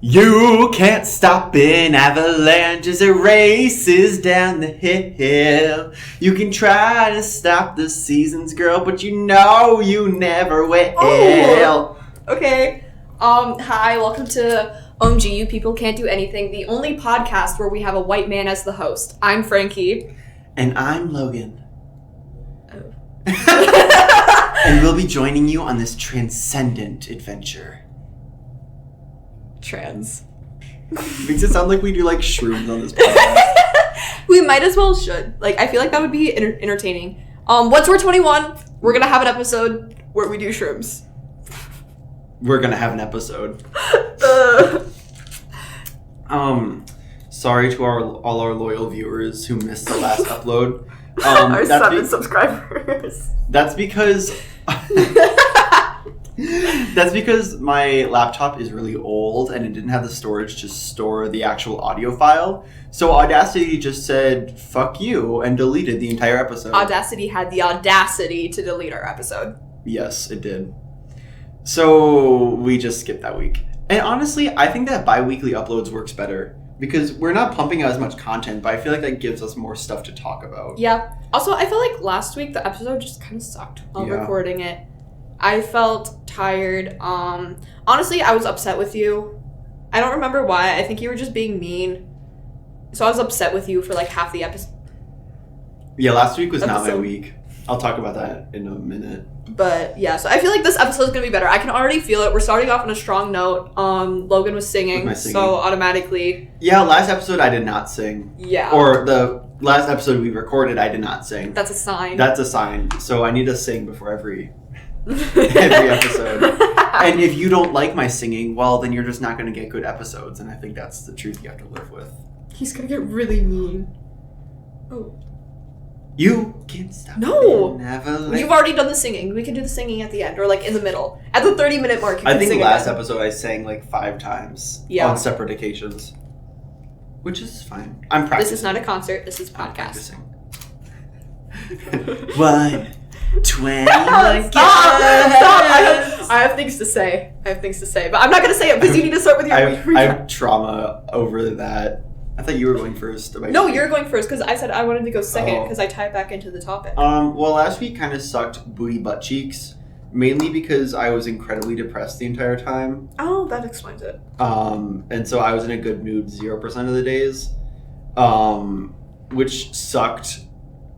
You can't stop in avalanches or races down the hill. You can try to stop the seasons, girl, but you know you never will. Oh, okay. Hi, welcome to OMG, You People Can't Do Anything, the only podcast where we have a white man as the host. I'm Frankie. And I'm Logan. Oh. And we'll be joining you on this transcendent adventure. Trans. Makes it sound like we do like shrooms on this podcast. We might as well should. Like, I feel like that would be entertaining. Once we're 21, we're gonna have an episode where we do shrooms. We're gonna have an episode. Sorry to all our loyal viewers who missed the last upload. Our 7 subscribers. That's because my laptop is really old and it didn't have the storage to store the actual audio file. So Audacity just said, fuck you, and deleted the entire episode. Audacity had the audacity to delete our episode. Yes, it did. So we just skipped that week. And honestly, I think that bi-weekly uploads works better because we're not pumping out as much content, but I feel like that gives us more stuff to talk about. Yeah. Also, I feel like last week the episode just kind of sucked while recording it. I felt tired. Honestly, I was upset with you. I don't remember why. I think you were just being mean. So I was upset with you for like half the episode. Yeah, last week was not my week. I'll talk about that in a minute. But yeah, so I feel like this episode is going to be better. I can already feel it. We're starting off on a strong note. Logan was singing, so automatically. Yeah, last episode I did not sing. Yeah. Or the last episode we recorded, I did not sing. That's a sign. That's a sign. So I need to sing before every episode. And if you don't like my singing, well, then you're just not going to get good episodes. And I think that's the truth you have to live with. He's going to get really mean. Oh. You can't stop. No! You've already done the singing. We can do the singing at the end, or like in the middle. At the 30-minute mark, you can sing. I think last episode I sang like 5 times on separate occasions. Which is fine. I'm practicing. This is not a concert, this is podcast. 1, 20. Stop! I have things to say. But I'm not going to say it because you need to start with your I have trauma over that. I thought you were going first. No, you're going first because I said I wanted to go second because I tie it back into the topic. Well, last week kind of sucked booty butt cheeks, mainly because I was incredibly depressed the entire time. Oh, that explains it. And so I was in a good mood 0% of the days, which sucked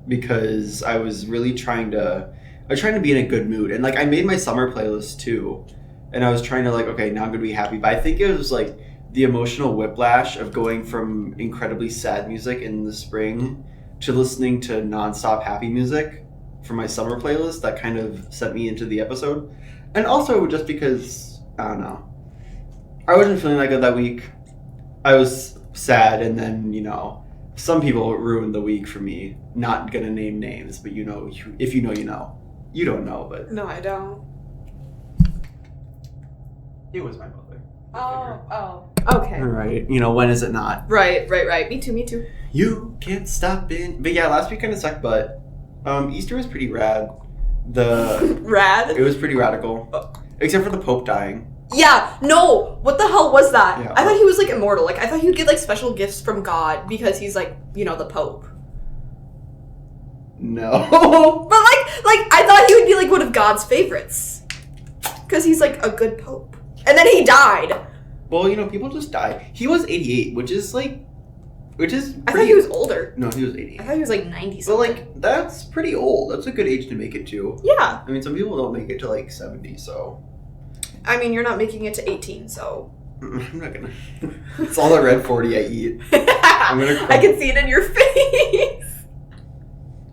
because I was really trying to be in a good mood. And like I made my summer playlist too, and I was trying to like, okay, now I'm gonna be happy. But I think it was like the emotional whiplash of going from incredibly sad music in the spring to listening to nonstop happy music for my summer playlist that kind of sent me into the episode. And also just because, I don't know, I wasn't feeling that good that week. I was sad, and then, you know, some people ruined the week for me. Not gonna name names, but you know, if you know, you know. You don't know, but... No, I don't. It was my mother. Oh, okay. Right. You know, when is it not? Right. Me too. You can't stop in. But yeah, last week kind of sucked, but Easter was pretty rad. It was pretty radical. Except for the Pope dying. Yeah, no! What the hell was that? Yeah. I thought he was, like, immortal. Like, I thought he would get, like, special gifts from God because he's, like, you know, the Pope. No. But, like, I thought he would be, like, one of God's favorites. Because he's, like, a good Pope. And then he died. Well, you know, people just die. He was 88, which is pretty... I thought he was older. No, he was 88. I thought he was, like, 90 something. But, like, that's pretty old. That's a good age to make it to. Yeah. I mean, some people don't make it to, like, 70, so... I mean, you're not making it to 18, so... I'm not gonna... It's all the red 40 I eat. I can see it in your face.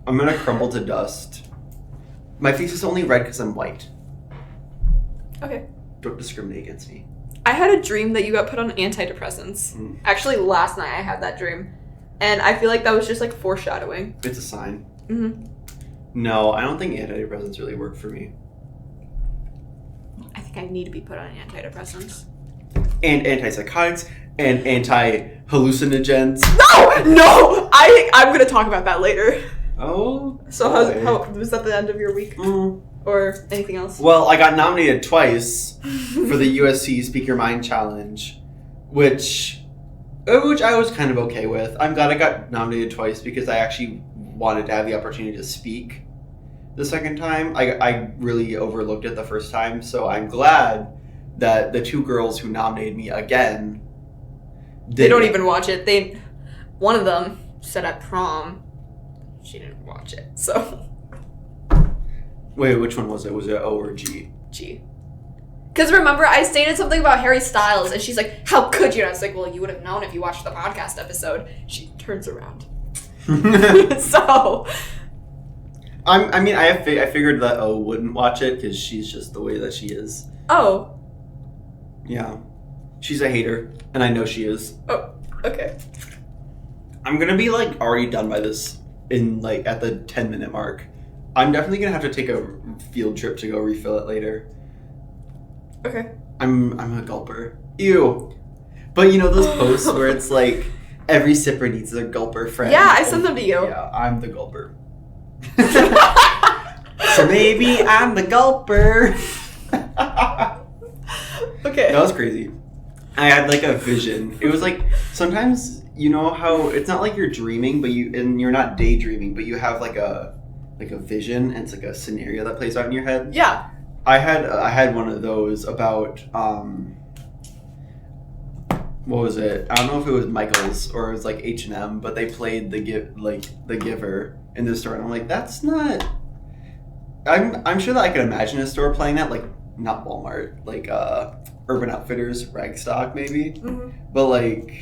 I'm gonna crumble to dust. My face is only red because I'm white. Okay. Don't discriminate against me. I had a dream that you got put on antidepressants. Actually, last night I had that dream. And I feel like that was just, like, foreshadowing. It's a sign. Mm-hmm. No, I don't think antidepressants really work for me. I think I need to be put on antidepressants. And antipsychotics and anti-hallucinogens. No! I'm going to talk about that later. Oh. So how was that the end of your week? Or anything else? Well, I got nominated twice for the USC Speak Your Mind Challenge, which I was kind of okay with. I'm glad I got nominated twice because I actually wanted to have the opportunity to speak the second time. I really overlooked it the first time, so I'm glad that the two girls who nominated me again they don't even watch it. One of them said at prom she didn't watch it, so. Wait, which one was it? Was it O or G? G. Because remember, I stated something about Harry Styles, and she's like, how could you? And I was like, well, you would have known if you watched the podcast episode. She turns around. So. I figured that O wouldn't watch it because she's just the way that she is. Oh. Yeah. She's a hater, and I know she is. Oh, okay. I'm gonna be, like, already done by this in, like, at the 10-minute mark. I'm definitely gonna have to take a field trip to go refill it later. Okay. I'm a gulper. Ew. But you know those posts where it's like every sipper needs their gulper friend? Yeah, I sent them to you. Yeah, I'm the gulper. So maybe I'm the gulper. Okay. That was crazy. I had like a vision. It was like sometimes you know how it's not like you're dreaming, but you're not daydreaming, but you have like a vision and it's like a scenario that plays out in your head. Yeah. I had one of those about what was it? I don't know if it was Michael's or it was like H&M, but they played the Giver in the store, and I'm like, that's not. I'm sure that I could imagine a store playing that, like not Walmart, like Urban Outfitters, Ragstock maybe, but like.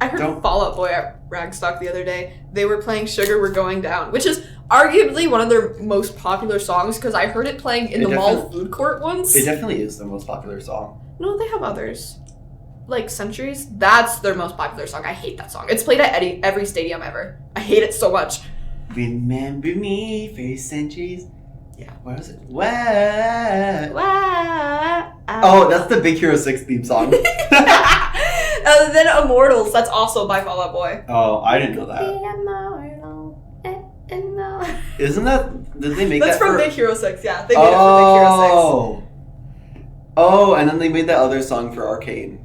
I heard Fall Out Boy at Ragstock the other day. They were playing Sugar We're Going Down, which is arguably one of their most popular songs because I heard it playing in the mall food court once. It definitely is the most popular song. No, they have others. Like Centuries. That's their most popular song. I hate that song. It's played at every stadium ever. I hate it so much. Remember me for centuries. Yeah, what is it? What? Oh, that's the Big Hero 6 theme song. Then Immortals, that's also by Fall Out Boy. Oh, I didn't know that. Isn't that... Did they make that's that from Big Hero 6, yeah. They made it for Big Hero 6. Oh, and then they made that other song for Arcane.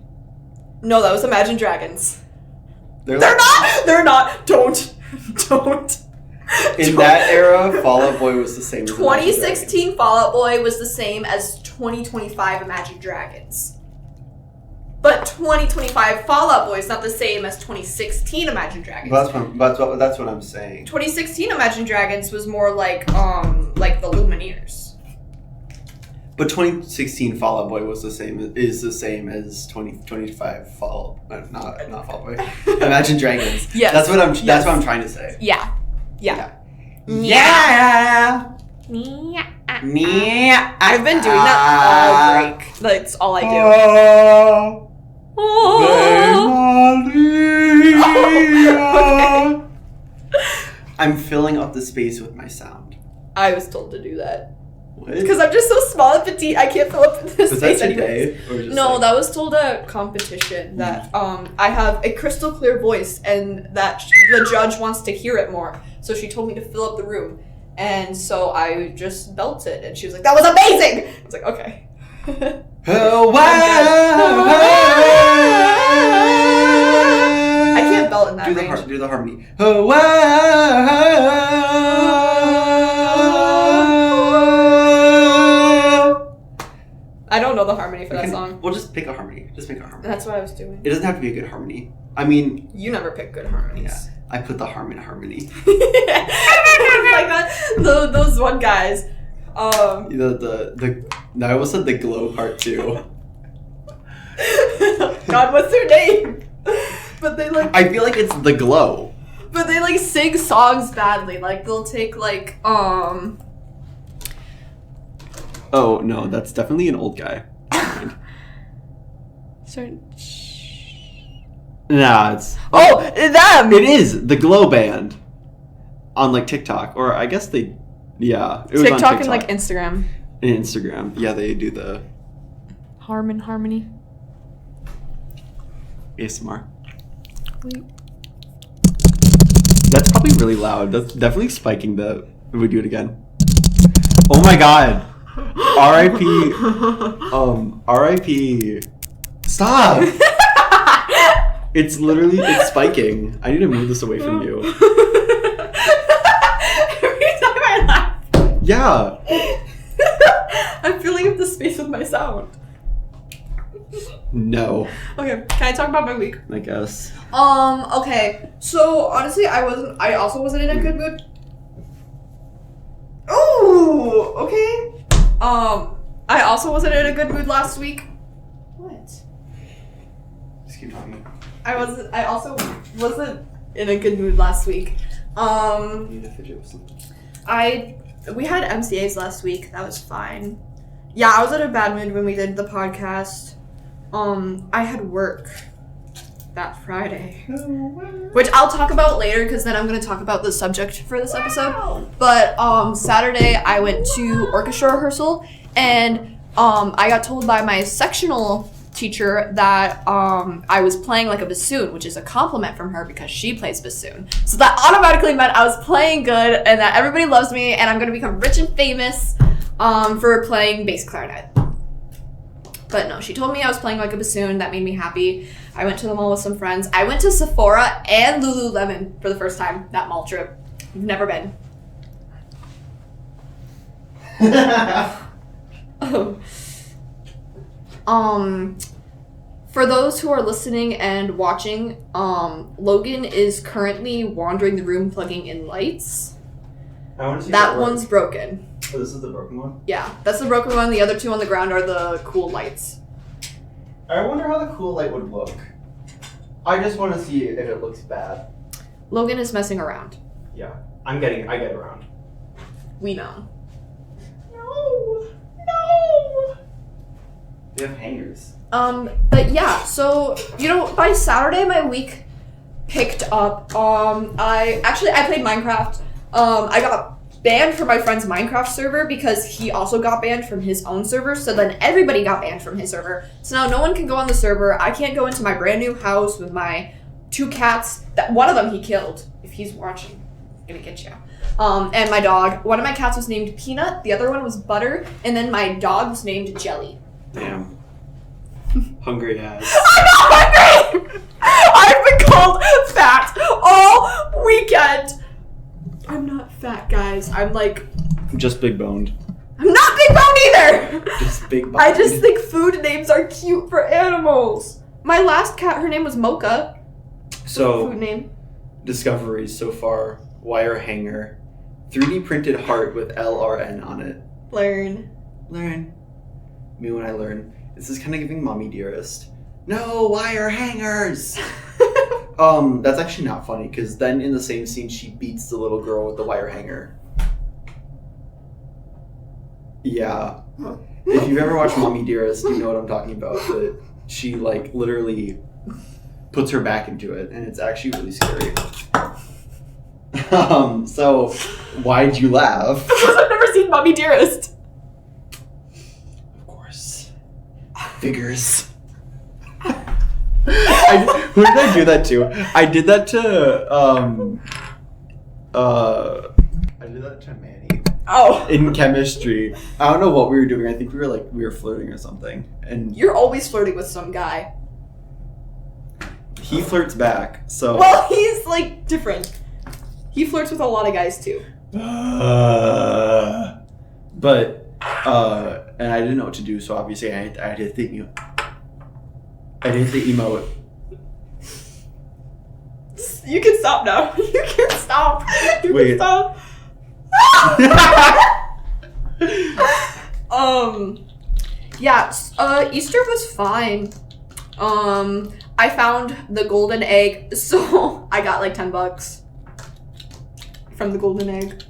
No, that was Imagine Dragons. They're not! They're not! Don't. In that era, Fall Out Boy was the same as 2016 Fall Out Boy was the same as 2025 Imagine Dragons. But 2025 Fall Out Boy is not the same as 2016 Imagine Dragons. That's what I'm saying. 2016 Imagine Dragons was more like the Lumineers. But 2016 Fall Out Boy is the same as 2025 Fall not Fall Out Boy. Imagine Dragons. Yes. That's what I'm trying to say. Yeah. I've been doing that all break. That's all I do. Okay. I'm filling up the space with my sound. I was told to do that. What? Because I'm just so small and petite, I can't fill up the space anyways. No, that was told at a competition that I have a crystal clear voice and that the judge wants to hear it more. So she told me to fill up the room. And so I just belted, and she was like, that was amazing! I was like, okay. Oh, wow! I can't belt in that range. Do the harmony. Oh, wow! I don't know the harmony for that song. We'll just pick a harmony. Just pick a harmony. That's what I was doing. It doesn't have to be a good harmony. I mean... You never pick good harmonies. Yeah. I put the harm in harmony. Like that. Those one guys. I almost said the glow part too. God, what's their name? But they like. I feel like it's the glow. But they like sing songs badly. Like they'll take like Oh no, that's definitely an old guy. Sorry. Nah, it's... Oh, them! It is! The Glow Band. On, like, TikTok. Or I guess they... Yeah. It was TikTok on TikTok and, like, Instagram. And Instagram. Yeah, they do the... Harmony. ASMR. Wait. That's probably really loud. That's definitely spiking the... We do it again. Oh my god! R.I.P. R.I.P. Stop! It's literally, it's spiking. I need to move this away from you. Every time I laugh. Yeah. I'm filling up the space with my sound. No. Okay, can I talk about my week? I guess. Okay. So honestly, I also wasn't in a good mood. Oh, okay. I also wasn't in a good mood last week. What? Just keep talking. I also wasn't in a good mood last week. I need to fidget with something. We had MCAs last week. That was fine. Yeah, I was in a bad mood when we did the podcast. I had work that Friday, which I'll talk about later because then I'm going to talk about the subject for this episode. But Saturday I went to orchestra rehearsal and I got told by my sectional teacher that I was playing like a bassoon, which is a compliment from her because she plays bassoon. So that automatically meant I was playing good and that everybody loves me and I'm going to become rich and famous for playing bass clarinet. But no, she told me I was playing like a bassoon. That made me happy. I went to the mall with some friends. I went to Sephora and Lululemon for the first time that mall trip. I've never been. For those who are listening and watching, Logan is currently wandering the room plugging in lights. I want to see that one's broken. Oh, this is the broken one? Yeah, that's the broken one. The other two on the ground are the cool lights. I wonder how the cool light would look. I just want to see if it looks bad. Logan is messing around. Yeah, I get around. We know. No. They have hangers. But yeah, so, by Saturday my week picked up. I played Minecraft. I got banned from my friend's Minecraft server because he also got banned from his own server, so then everybody got banned from his server. So now no one can go on the server. I can't go into my brand new house with my 2 cats. That one of them he killed. If he's watching, I'm gonna get you. And my dog. One of my cats was named Peanut, the other one was Butter, and then my dog was named Jelly. Damn. Hungry ass. I'm not hungry! I've been called fat all weekend. I'm not fat, guys. I'm just big boned. I'm not big boned either! Just big boned. I just think food names are cute for animals. My last cat, her name was Mocha. So, food name. Discoveries so far. Wire hanger. 3D printed heart with LRN on it. Learn. Me when I learn. This is kind of giving mommy dearest. No wire hangers! That's actually not funny, because then in the same scene, she beats the little girl with the wire hanger. Yeah. If you've ever watched Mommy Dearest, you know what I'm talking about, but she, literally puts her back into it, and it's actually really scary. So, why'd you laugh? Because I've never seen Mommy Dearest. Of course. Figures. Who did I do that to? I did that to Manny. Oh. In chemistry. I don't know what we were doing. I think we were flirting or something. And You're always flirting with some guy. he flirts back, so. Well, he's different. He flirts with a lot of guys too. But and I didn't know what to do, so obviously I had to think I did the emote. You can stop now. You can stop. You Wait. can stop. Easter was fine. I found the golden egg, so I got $10 from the golden egg.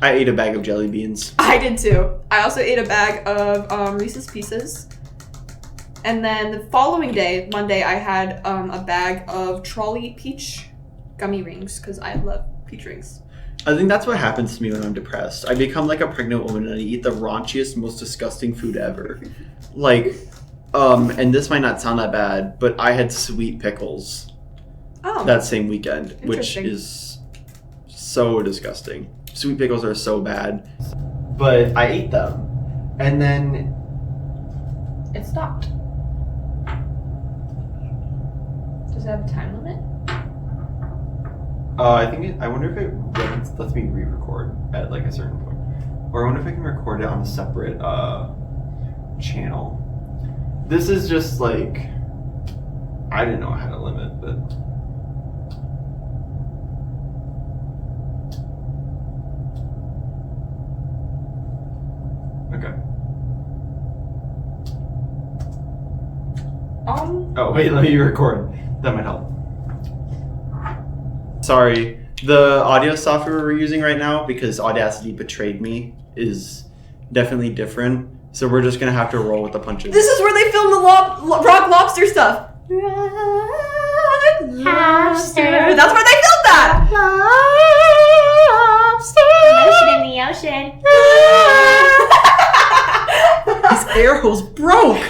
I ate a bag of jelly beans. I did too. I also ate a bag of Reese's Pieces. And then the following day, Monday, I had a bag of Trolley peach gummy rings because I love peach rings. I think that's what happens to me when I'm depressed. I become like a pregnant woman and I eat the raunchiest, most disgusting food ever. And this might not sound that bad, but I had sweet pickles that same weekend, which is so disgusting. Sweet pickles are so bad. But I ate them. And then it stopped. Does it have a time limit? I wonder if it lets me re-record at like a certain point. Or I wonder if I can record it on a separate channel. This is just like, I didn't know I had a limit, but. Okay. Oh wait, let me record. That might help. Sorry, the audio software we're using right now, because Audacity betrayed me, is definitely different. So we're just gonna have to roll with the punches. This is where they film the Rock Lobster stuff. Rock Lobster. That's where they filmed that. Ocean in the ocean. His air hose broke.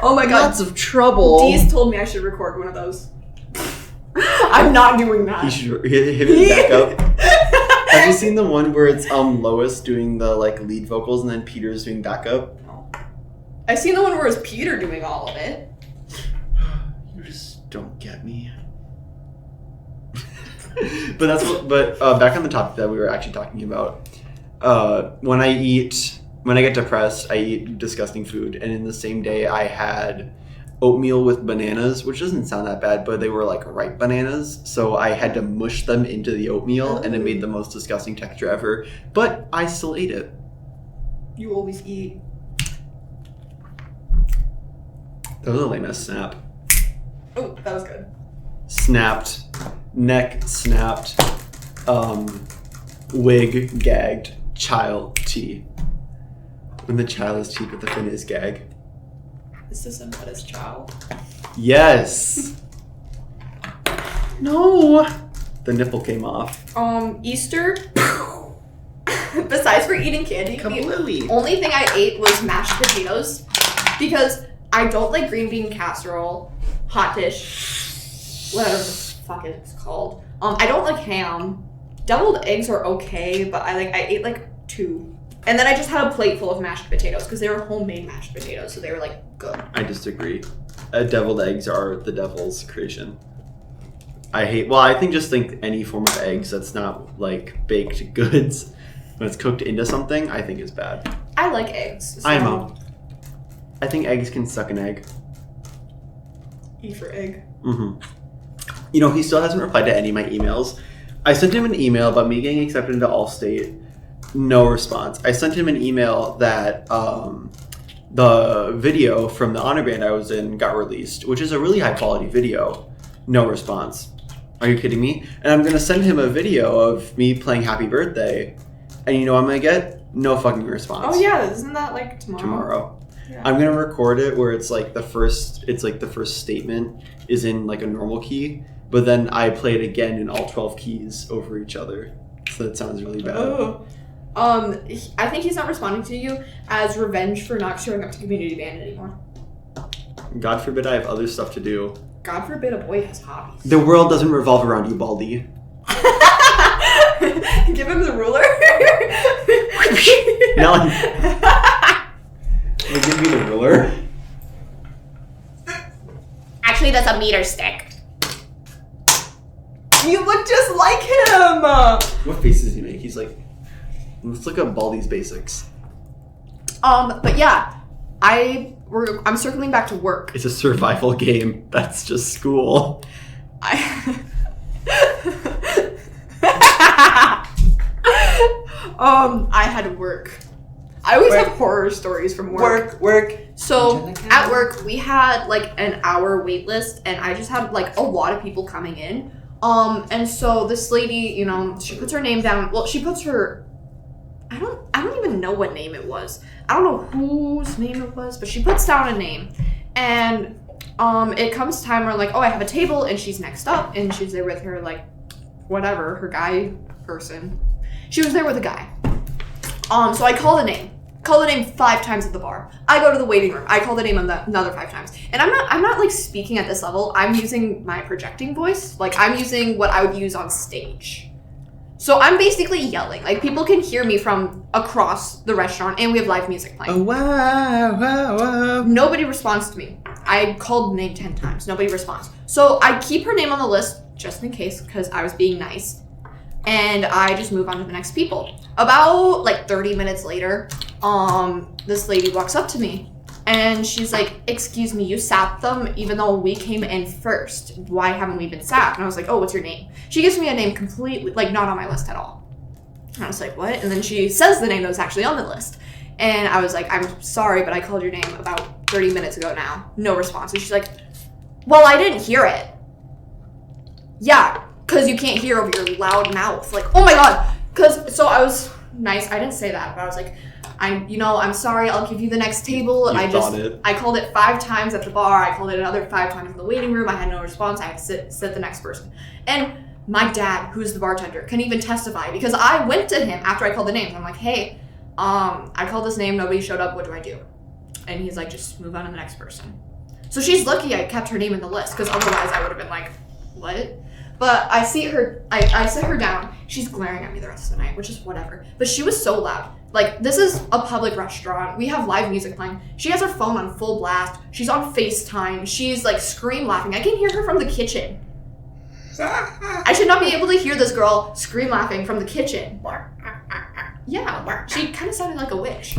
Oh my god. Lots of trouble. Dee's told me I should record one of those. I'm not doing that. You should hit it back up. Have you seen the one where it's Lois doing the like lead vocals and then Peter's doing backup? No. I've seen the one where it's Peter doing all of it. You just don't get me. But back on the topic that we were actually talking about. When I get depressed, I eat disgusting food, and in the same day I had oatmeal with bananas, which doesn't sound that bad, but they were like ripe bananas, so I had to mush them into the oatmeal, and it made the most disgusting texture ever, but I still ate it. You always eat. That was a lame ass snap. Oh, that was good. Snapped, neck snapped, wig gagged, child tea. When the child is cheap, but the fin is gag. Is this Embedded's child? Yes. No. The nipple came off. Easter. Besides for eating candy, Kablooey. the only thing I ate was mashed potatoes because I don't like green bean casserole, hot dish, whatever the fuck it's called. I don't like ham. Deviled eggs are okay, but I ate like 2. And then I just had a plate full of mashed potatoes because they were homemade mashed potatoes, so they were like good. I disagree. Deviled eggs are the devil's creation. I think any form of eggs that's not like baked goods, when it's cooked into something, I think is bad. I like eggs. So I think eggs can suck an egg. E for egg. Mm-hmm. You know, he still hasn't replied to any of my emails. I sent him an email about me getting accepted into Allstate. No response. I sent him an email that the video from the honor band I was in got released, which is a really high quality video. No response. Are you kidding me? And I'm going to send him a video of me playing Happy Birthday. And you know what I'm going to get? No fucking response. Oh yeah, isn't that like tomorrow? Tomorrow. Yeah. I'm going to record it where it's like the first statement is in like a normal key, but then I play it again in all 12 keys over each other. So that sounds really bad. Oh. I think he's not responding to you as revenge for not showing up to community band anymore. God forbid I have other stuff to do. God forbid a boy has hobbies. The world doesn't revolve around you, Baldy. Give him the ruler. Now, give me the ruler. Actually, that's a meter stick. You look just like him. What faces does he make? He's like, let's look up Baldy's basics. But yeah, I'm circling back to work. It's a survival game. That's just school. I had work. I always have horror stories from work. Work. So at work, we had like an hour wait list, and I just had like a lot of people coming in. And so this lady, you know, she puts her name down. Well, she puts her. I don't even know what name it was. I don't know whose name it was, but she puts down a name, and it comes time where like, oh, I have a table, and she's next up, and she's there with her like, whatever, her guy person. She was there with a guy. So I call the name 5 times at the bar. I go to the waiting room. I call the name another 5 times. And I'm not like speaking at this level. I'm using my projecting voice. Like I'm using what I would use on stage. So I'm basically yelling. Like people can hear me from across the restaurant, and we have live music playing. Oh, wow. Nobody responds to me. I called the name 10 times. Nobody responds. So I keep her name on the list just in case because I was being nice. And I just move on to the next people. About like 30 minutes later, this lady walks up to me and she's like, excuse me, you sat them even though we came in first. Why haven't we been sat? And I was like, oh, what's your name? She gives me a name completely, like not on my list at all. And I was like, what? And then she says the name that was actually on the list. And I was like, I'm sorry, but I called your name about 30 minutes ago now. No response. And she's like, well, I didn't hear it. Yeah, because you can't hear over your loud mouth. Like, oh my God. So I was nice. I didn't say that, but I was like, I'm sorry. I'll give you the next table. And I called it 5 times at the bar. I called it another 5 times in the waiting room. I had no response. I had to sit the next person. And my dad, who's the bartender, can even testify because I went to him after I called the name. I'm like, hey, I called this name. Nobody showed up. What do I do? And he's like, just move on to the next person. So she's lucky I kept her name in the list because otherwise I would have been like, what? But I see her, I sit her down. She's glaring at me the rest of the night, which is whatever. But she was so loud. Like, this is a public restaurant. We have live music playing. She has her phone on full blast. She's on FaceTime. She's like scream laughing. I can hear her from the kitchen. I should not be able to hear this girl scream laughing from the kitchen. Yeah, she kind of sounded like a witch.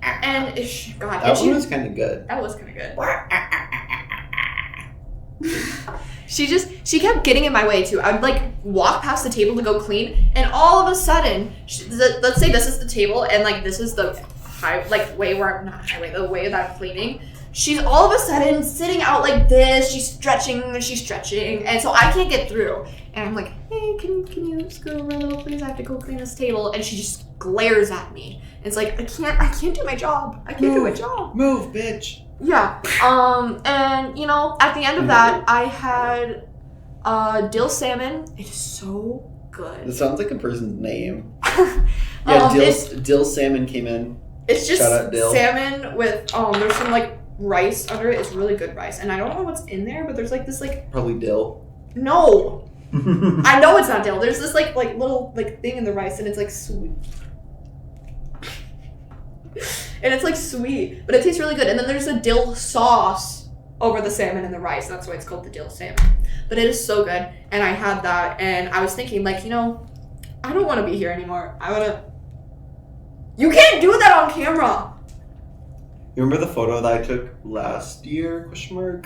And God, that one was kind of good. That was kind of good. She kept getting in my way too. I'd like walk past the table to go clean, and all of a sudden, let's say this is the table, and like this is the way that I'm cleaning. She's all of a sudden sitting out like this. She's stretching, and so I can't get through. And I'm like, hey, can you scoot over a little, please? I have to go clean this table. And she just glares at me. And it's like, I can't do my job. I can't do my job. Move, bitch. Yeah. And you know, at the end of that, I had dill salmon. It is so good. It sounds like a person's name. Yeah, dill salmon came in. It's just salmon with there's some like rice under it. It's really good rice, and I don't know what's in there, but there's like this like probably dill. No, I know it's not dill. There's this like little like thing in the rice, and it's like sweet, and it's like sweet, but it tastes really good. And then there's a dill sauce over the salmon and the rice. That's why it's called the dill salmon. But it is so good, and I had that, and I was thinking like, you know, I don't want to be here anymore. You can't do that on camera. You remember the photo that I took last year? ? You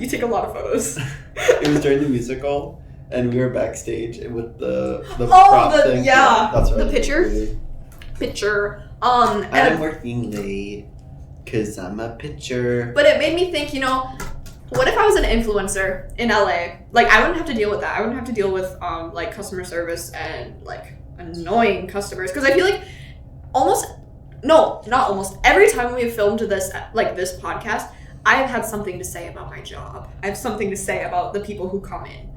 take a lot of photos. It was during the musical, and we were backstage with the prop thing. Yeah, that's right. The picture. I'm working late because I'm a pitcher. But it made me think, you know, what if I was an influencer in LA? Like, I wouldn't have to deal with that. I wouldn't have to deal with like customer service and like annoying customers, because I feel like not almost every time we have filmed this podcast, I have had something to say about my job. I have something to say about the people who come in.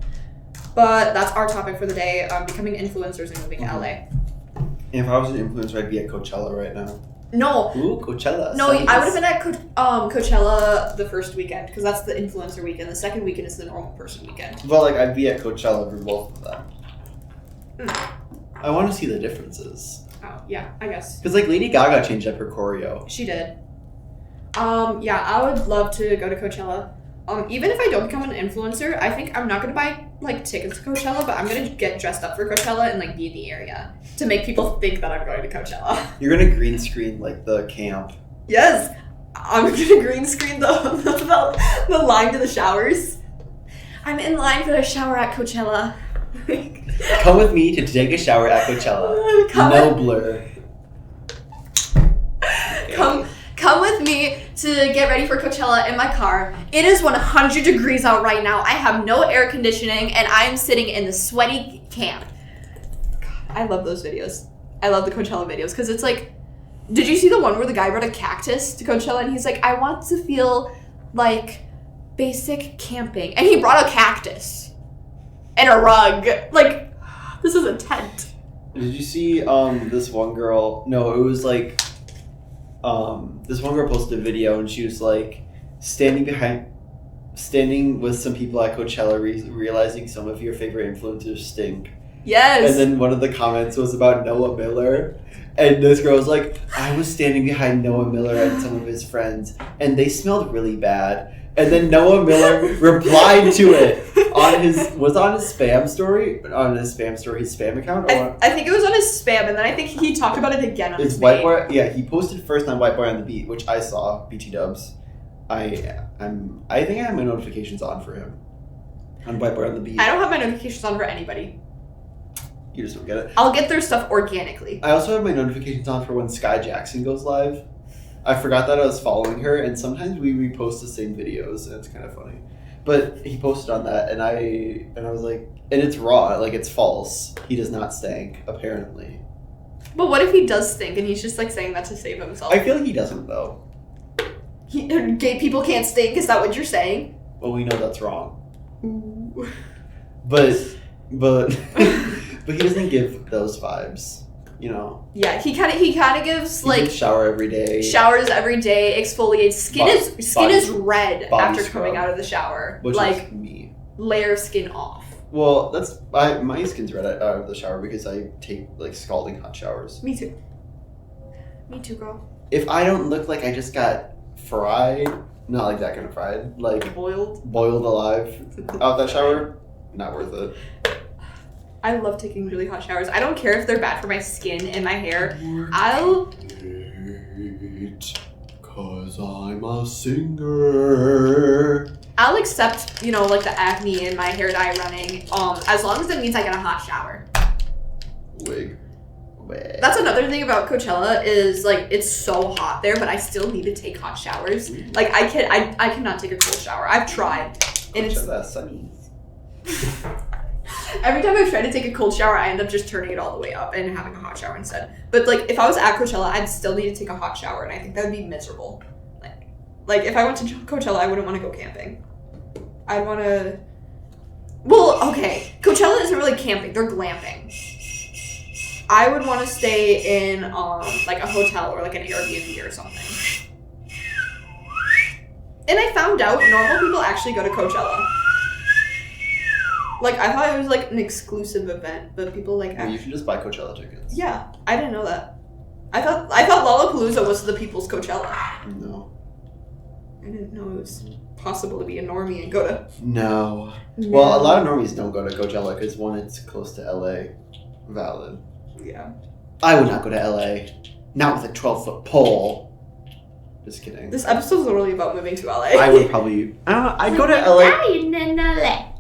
But that's our topic for the day, becoming influencers and moving to LA. And if I was an influencer, I'd be at Coachella right now. No. Ooh, Coachella. No, I would have been at Coachella the first weekend, because that's the influencer weekend. The second weekend is the normal person weekend. Well, like, I'd be at Coachella for both of them. I want to see the differences. Oh, yeah, I guess. Because, like, Lady Gaga changed up her choreo. She did. Yeah, I would love to go to Coachella. Even if I don't become an influencer, I think I'm not going to buy, like, tickets to Coachella, but I'm going to get dressed up for Coachella and, like, be in the area to make people think that I'm going to Coachella. You're going to green screen, like, the camp. Yes! I'm going to green screen the line to the showers. I'm in line for a shower at Coachella. Come with me to take a shower at Coachella. Blur. Come with me to get ready for Coachella in my car. It is 100 degrees out right now. I have no air conditioning, and I'm sitting in the sweaty camp. God, I love those videos. I love the Coachella videos, because it's like, did you see the one where the guy brought a cactus to Coachella, and he's like, I want to feel like basic camping, and he brought a cactus and a rug. Like, this is a tent. Did you see this one girl? No, it was like this one girl posted a video, and she was like standing with some people at Coachella, realizing some of your favorite influencers stink. Yes. And then one of the comments was about Noah Miller. And this girl was like, I was standing behind Noah Miller and some of his friends, and they smelled really bad. And then Noah Miller replied to it on his spam story? His spam account? I think it was on his spam, and then I think he talked about it again on his White Boy. Yeah, he posted first on White Boy on the Beat, which I saw. BT Dubs. I think I have my notifications on for him on White Boy on the Beat. I don't have my notifications on for anybody. You just don't get it. I'll get their stuff organically. I also have my notifications on for when Sky Jackson goes live. I forgot that I was following her, and sometimes we repost the same videos, and it's kind of funny. But he posted on that, and I was like, and it's raw, like it's false. He does not stink, apparently. But what if he does stink, and he's just like saying that to save himself? I feel like he doesn't though. Gay people can't stink. Is that what you're saying? Well, we know that's wrong. Ooh. But but he doesn't give those vibes, you know. Yeah, he kind of gives He like takes shower every day. showers every day, exfoliates. Skin is red after scrub, coming out of the shower. Which like is me. layer skin off. Well, my skin's red out of the shower because I take like scalding hot showers. Me too, girl. If I don't look like I just got fried, not like that kind of fried, like Boiled alive out that shower, not worth it. I love taking really hot showers. I don't care if they're bad for my skin and my hair. I'll... Cause I'm a singer. I'll accept, like the acne and my hair dye running, as long as it means I get a hot shower. Wig. That's another thing about Coachella is, like, it's so hot there, but I still need to take hot showers. Like, I cannot take a cold shower. I've tried. And it's... sunny. Every time I try to take a cold shower, I end up just turning it all the way up and having a hot shower instead. But, like, if I was at Coachella, I'd still need to take a hot shower, and I think that would be miserable. Like if I went to Coachella, I wouldn't want to go camping. I'd want to... Well, okay. Coachella isn't really camping. They're glamping. I would want to stay in, like, a hotel or, like, an Airbnb or something. And I found out normal people actually go to Coachella. Like, I thought it was, like, an exclusive event, but people, like... Well, you can just buy Coachella tickets. Yeah, I didn't know that. I thought Lollapalooza was the people's Coachella. No. I didn't know it was possible to be a normie and go to... No. Well, a lot of normies don't go to Coachella because, one, it's close to LA. Valid. Yeah. I would not go to LA. Not with a 12-foot pole. Just kidding. This episode's literally about moving to LA. I would probably... I'd go to LA.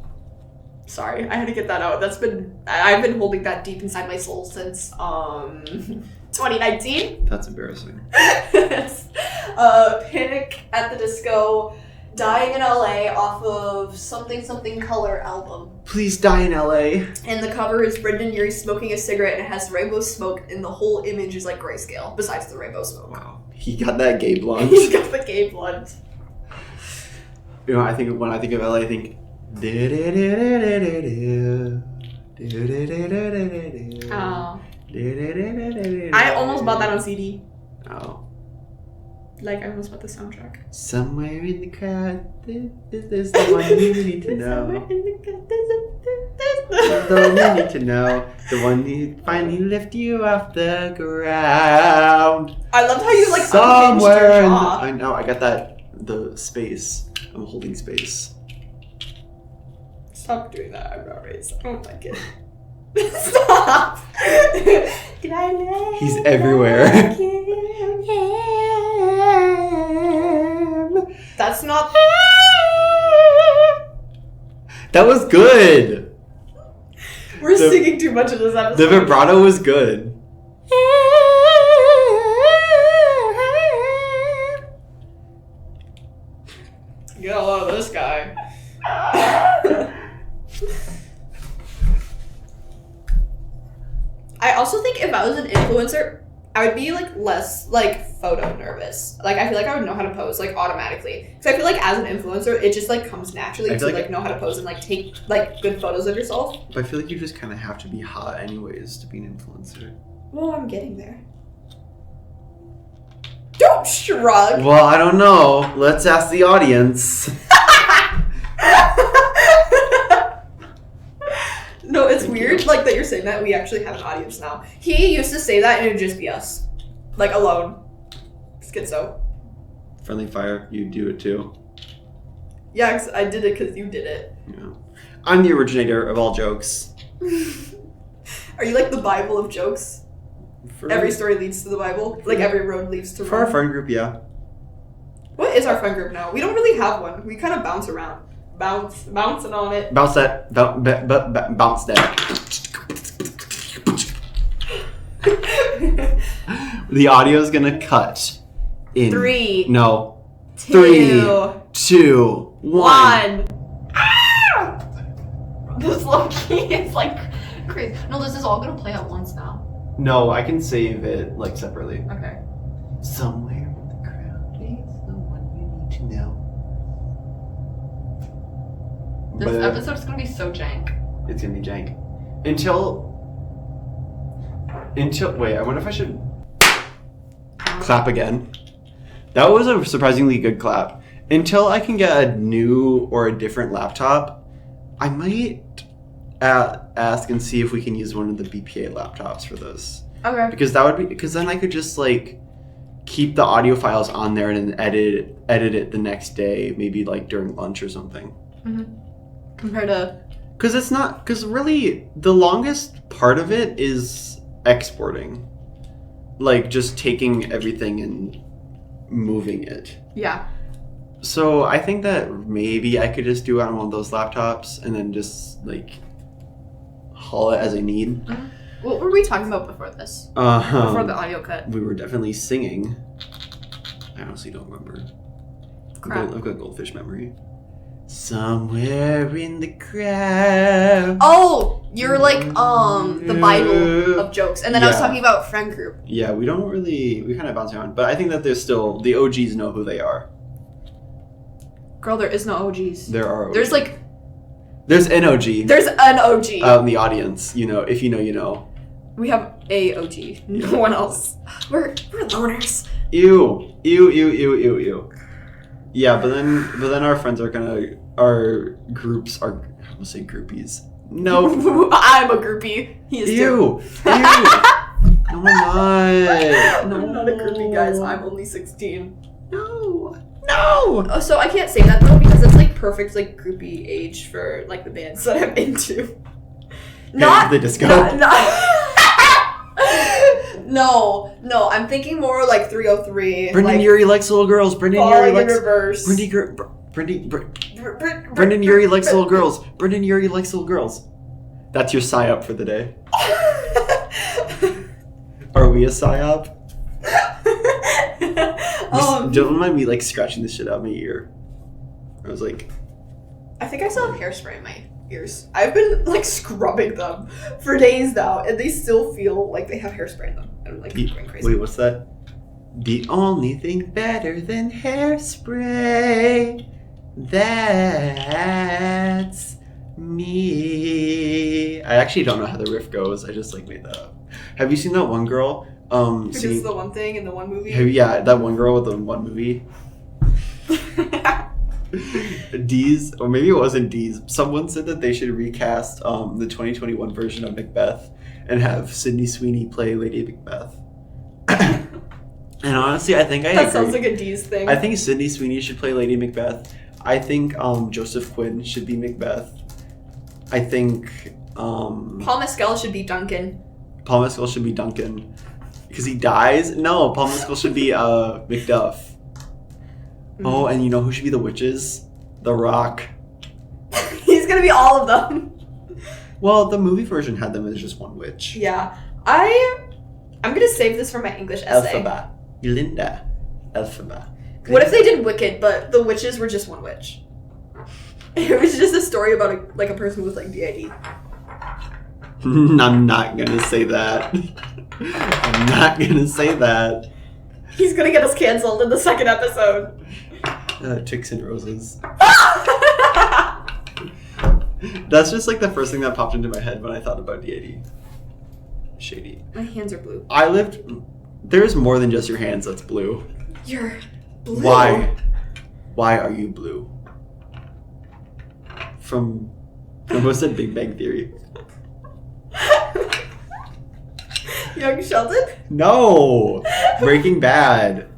Sorry, I had to get that out. I've been holding that deep inside my soul since 2019. That's embarrassing. Panic at the Disco, Dying in LA off of Something Color album. Please die in LA. And the cover is Brendan Urie smoking a cigarette and it has rainbow smoke and the whole image is like grayscale, besides the rainbow smoke. Wow. He got that gay blunt. He's got the gay blunt. You know, when I think of LA, I think... Oh. I almost bought that on CD. Oh. Like, I almost bought the soundtrack. Somewhere in the crowd, there's the one you need to know. The one you need to know. The one who finally lift you off the ground. I loved how you, like, somewhere unhinged your jaw. I know, I got that, the space. I'm holding space. Stop doing that eyebrow raise. I don't like it. Stop! Did I let He's everywhere. That's not... That was good. We're singing too much of this episode. The vibrato was good. Get a load of this guy. I also think if I was an influencer, I would be, like, less, like, photo nervous. Like, I feel like I would know how to pose, like, automatically. Because I feel like as an influencer, it just, like, comes naturally to, like, know how to pose and, like, take, like, good photos of yourself. But I feel like you just kind of have to be hot anyways to be an influencer. Well, I'm getting there. Don't shrug! Well, I don't know. Let's ask the audience. No, No, it's Thank weird you. like that you're saying that. We actually have an audience now. He used to say that and it would just be us. Like alone. Schizo. Friendly fire, you do it too. Yeah, 'cause I did it because you did it. Yeah. I'm the originator of all jokes. Are you like the Bible of jokes? Every story leads to the Bible? Like every road leads to For our Rome? friend group, yeah. What is our friend group now? We don't really have one. We kind of bounce around. Bouncing on it. Bounce that, bounce that. The audio's gonna cut in 3, No. 2, 3, 2, 1. 1. Ah! This low key is like crazy. No, this is all gonna play at once now. No, I can save it like separately. Okay. Somewhere in the crowd is the one you need to know. This But episode's gonna be so jank. it's gonna be jank. Until wait, I wonder if I should clap again. That was a surprisingly good clap. Until I can get a new or a different laptop, I might ask and see if we can use one of the BPA laptops for this. Okay. Because then I could just like keep the audio files on there and then edit it the next day, maybe like during lunch or something. Compared to. Because really the longest part of it is exporting. Like just taking everything and moving it. Yeah. So I think that maybe I could just do it on one of those laptops and then just like haul it as I need. What were we talking about before this? Before the audio cut? We were definitely singing. I honestly don't remember. Crap. I've got goldfish memory. Somewhere in the crowd. Oh, you're like the Bible of jokes, and then I was Yeah. talking about friend group. Yeah, we kind of bounce around, but I think that there's still the OGs know who they are. Girl, there is no OGs. There are. There's like There's an OG there's an OG. out in the audience. You know, if you know, you know. We have a OG. No one else. We're loners. Ew. Yeah, but then our friends are our groups are, I'm gonna say groupies. No. I'm a groupie. He is too. Ew. No, I'm not. No. I'm not a groupie, guys. I'm only 16. No. Oh, so I can't say that though because it's like perfect like groupie age for like the bands that I'm into. Not the disco. No, I'm thinking more like 303. Brendan like, Urie likes little girls. Brendan Urie Falling in likes. Reverse. Brendan Urie likes little girls. Brendan Urie likes little girls. That's your psyop for the day. Are we a psyop? Don't mind me like scratching this shit out of my ear. I was like, I think I still have hairspray in my ears. I've been like scrubbing them for days now, and they still feel like they have hairspray in them. I'm like going crazy. wait, what's that? The only thing better than hairspray, that's me. I actually don't know how the riff goes. I just like made that up. Have you seen that one girl? Who does the one thing in the one movie? Yeah, that one girl with the one movie. Dee's, or maybe it wasn't Dee's. Someone said that they should recast the 2021 version of Macbeth and have Sydney Sweeney play Lady Macbeth. And honestly, I think I agree. That sounds like a D's thing. I think Sydney Sweeney should play Lady Macbeth. I think Joseph Quinn should be Macbeth. I think Paul Mescal should be Duncan. Paul Mescal should be Duncan. Because he dies? No, Paul Mescal should be Macduff. Oh, and you know who should be the witches? The Rock. He's gonna be all of them. Well, the movie version had them as just one witch. Yeah. I'm gonna save this for my English essay. Elphaba. Linda. Elphaba. What if they did Wicked, but the witches were just one witch? It was just a story about a person with like DID. I'm not gonna say that. I'm not gonna say that. He's gonna get us canceled in the second episode. Chicks and Roses. That's just like the first thing that popped into my head when I thought about DID. Shady. My hands are blue. There's more than just your hands that's blue. You're blue. Why? Why are you blue? From what's that Big Bang Theory? Young Sheldon? No! Breaking Bad.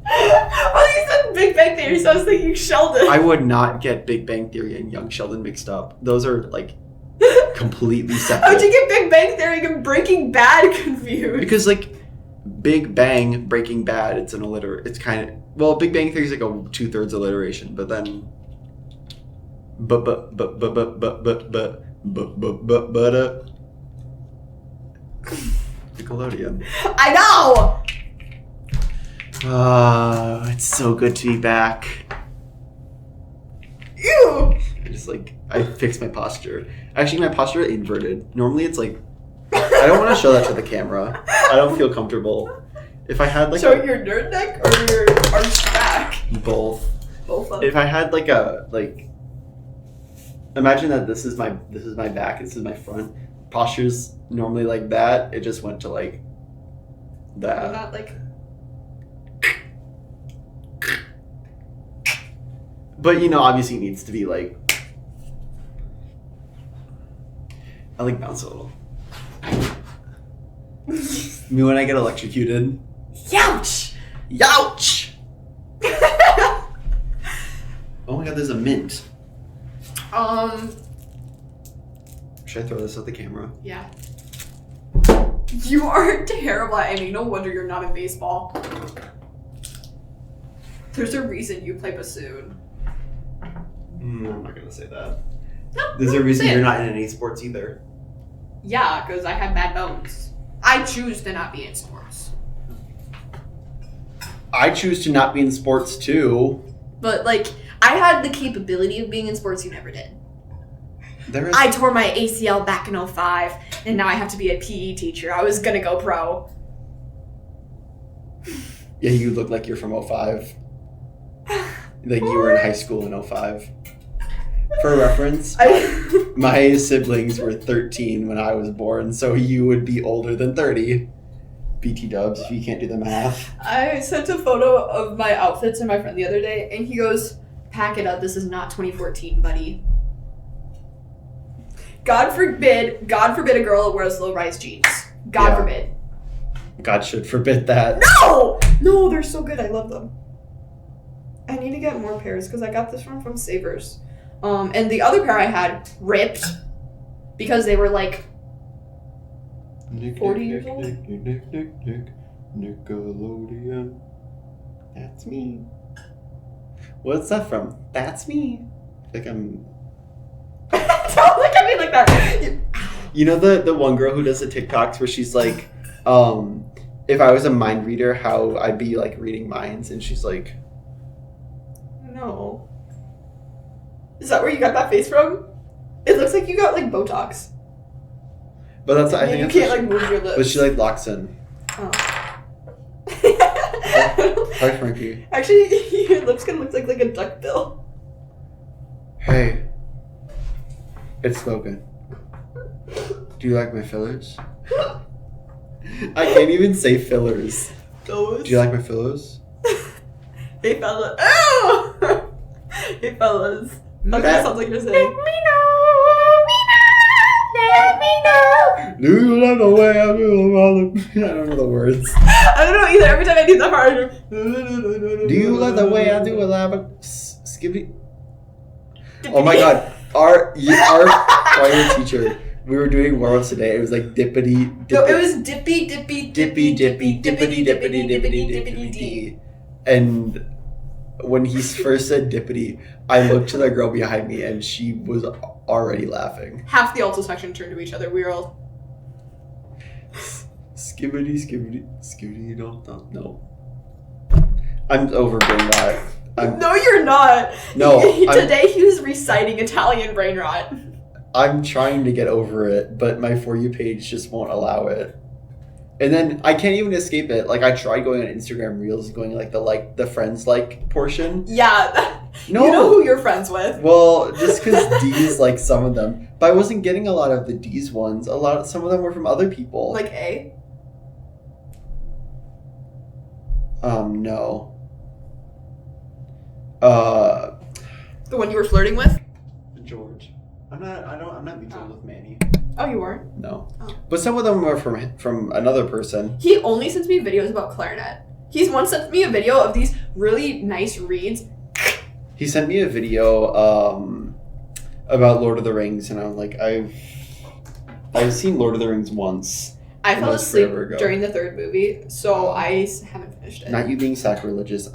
Oh, you said Big Bang Theory, so I was thinking Sheldon. I would not get Big Bang Theory and Young Sheldon mixed up. Those are, like, completely separate. How'd you get Big Bang Theory and Breaking Bad confused? Because, like, Big Bang, Breaking Bad, it's it's kind of... Well, Big Bang Theory is like a 2/3 alliteration, but then... Nickelodeon. I know! It's so good to be back. Ew! I fixed my posture. Actually, my posture is inverted. Normally it's like, I don't want to show that to the camera. I don't feel comfortable. If I had like Show your nerd neck or your arched back? both. Both of them. If I had imagine that this is my back, this is my front. Posture's normally like that. It just went to like that. Not like... But obviously it needs to be like, I like bounce a little. Me when I get electrocuted. Youch! Youch! Oh my god, there's a mint. Should I throw this at the camera? Yeah. You are terrible at aiming. No wonder you're not in baseball. There's a reason you play bassoon. I'm not gonna say that. No, There's a reason say it. you're not in any sports either. Yeah, because I have bad bones. I choose to not be in sports. I choose to not be in sports too. But, like, I had the capability of being in sports you never did. There is. I tore my ACL back in 05, and now I have to be a PE teacher. I was gonna go pro. Yeah, you look like you're from 05. Like you were in high school in 05. For reference, my siblings were 13 when I was born, so you would be older than 30. BT dubs, if you can't do the math. I sent a photo of my outfits to my friend the other day, and he goes, "Pack it up, this is not 2014, buddy." God forbid a girl wears low-rise jeans. God Yeah. forbid. God should forbid that. No! No, they're so good. I love them. I need to get more pairs because I got this one from Savers. And the other pair I had ripped because they were like 40 years old. Nickelodeon. That's me. What's that from? That's me. Like I'm. Don't look at me like that. You know the one girl who does the TikToks where she's like, if I was a mind reader, how I'd be like reading minds, and she's like, No. Is that where you got that face from? It looks like you got like Botox. but that's I think you that's can't what like move your lips. but she like locks in. Oh. Hi Frankie. Actually, your lips can look like a duck bill. Hey, it's Logan. Do you like my fillers? I can't even say fillers. Those. Do you like my fillers? Hey fella. Oh! Hey fellas. That's what it sounds like you're saying. Let me know. Do you love the way I do all the... I don't know the words. I don't know either. Every time I do that part, I Do you love the way I do a lot of skibbity? Oh my god. Our choir teacher, we were doing warm-ups today. It was like dippity. No, it was dippy, dippy, dippy, dippy, dippity, dippity, dippity, dippity, dee. And when he first said dippity, I looked to the girl behind me and she was already laughing. Half the alto section turned to each other. We were all... Skibbity, skibbity, skibbity, no. I'm over brain rot. No, you're not. No, Today he was reciting Italian brain rot. I'm trying to get over it, but my For You page just won't allow it. And then I can't even escape it. Like I tried going on Instagram Reels, going like the friends portion. Yeah. No. You know who you're friends with. Well, just because D's like some of them, but I wasn't getting a lot of the D's ones. Some of them were from other people. Like A? No. The one you were flirting with? George. I'm not mutual with Manny. Oh, you weren't? No. Oh. But some of them are from another person. He only sends me videos about clarinet. He's once sent me a video of these really nice reeds. He sent me a video about Lord of the Rings, and I'm like, I've seen Lord of the Rings once. I fell asleep during the third movie, so I haven't finished it. Not you being sacrilegious,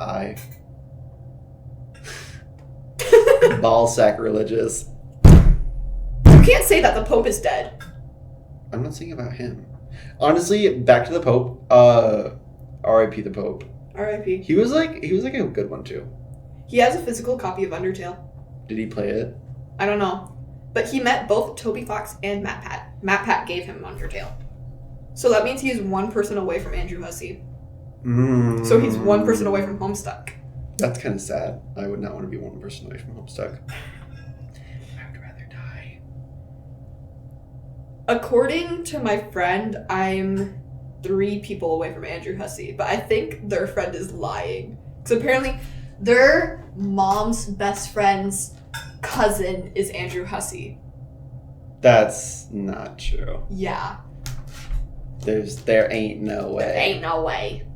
Ball sacrilegious. You can't say that, the Pope is dead. I'm not saying about him. Honestly, back to the Pope. R.I.P. the Pope. R.I.P. He was like a good one too. He has a physical copy of Undertale. Did he play it? I don't know. But he met both Toby Fox and Matt Pat. Matt Pat gave him Undertale. So that means he's one person away from Andrew Hussey. So he's one person away from Homestuck. That's kind of sad. I would not want to be one person away from Homestuck. I would rather die. According to my friend, I'm 3 people away from Andrew Hussey, but I think their friend is lying. Because apparently their mom's best friend's cousin is Andrew Hussey. That's not true. Yeah. There ain't no way. There ain't no way.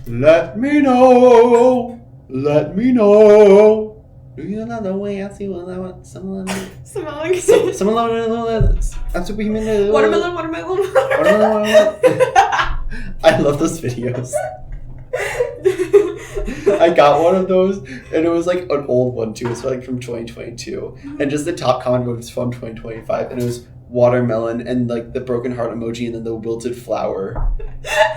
Let me know. Let me know. Do you know the way I see what I want? Someone. That's what we mean. Watermelon. I love those videos. I got one of those, and it was like an old one too. It's like from 2022, and just the top comment was from 2025, and it was watermelon and like the broken heart emoji and then the wilted flower,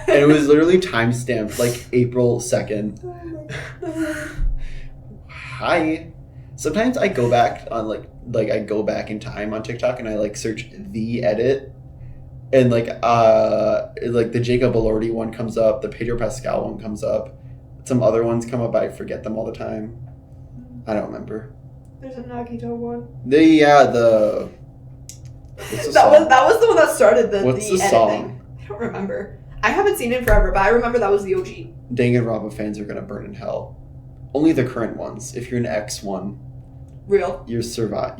and it was literally time stamped like April 2nd. Hi. Sometimes I go back on like I go back in time on TikTok and I like search the edit, and like the Jacob Elordi one comes up, the Pedro Pascal one comes up, some other ones come up, I forget them all the time. I don't remember. There's a Nagito one. That was the one that started the What's the edit song? thing. I don't remember. I haven't seen it in forever, but I remember that was the OG. Danganronpa fans are gonna burn in hell. Only the current ones. If you're an X one, real. You survive.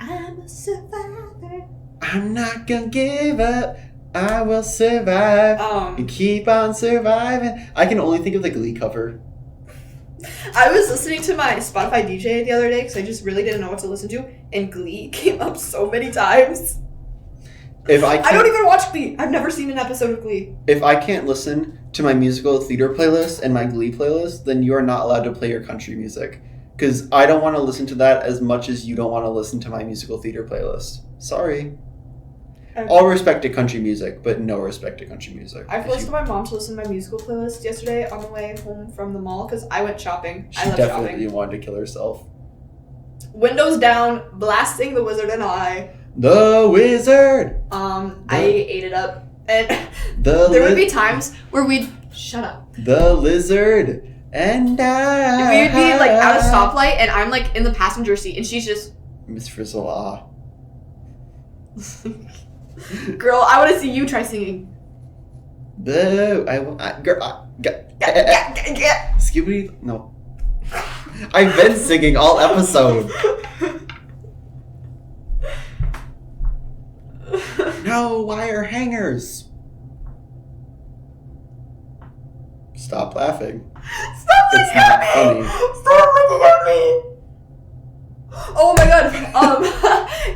I'm a survivor. I'm not gonna give up. I will survive. And keep on surviving. I can only think of the Glee cover. I was listening to my Spotify DJ the other day because I just really didn't know what to listen to, and Glee came up so many times. I don't even watch Glee. I've never seen an episode of Glee. If I can't listen to my musical theater playlist and my Glee playlist, then you are not allowed to play your country music. Because I don't want to listen to that as much as you don't want to listen to my musical theater playlist. Sorry. All respect to country music, but no respect to country music. I forced my mom to listen to my musical playlist yesterday on the way home from the mall because I went shopping. She definitely wanted to kill herself. Windows down, blasting The Wizard and I. The Wizard! I ate it up. And there would be times where we'd... Shut up. The Lizard and I... We'd be like at a stoplight and I'm like in the passenger seat and she's just... Miss Frizzle. Girl, I want to see you try singing. Scooby, no. I've been singing all episode. No wire hangers. Stop laughing. Stop looking at me. Funny. Stop looking at me. Oh my god.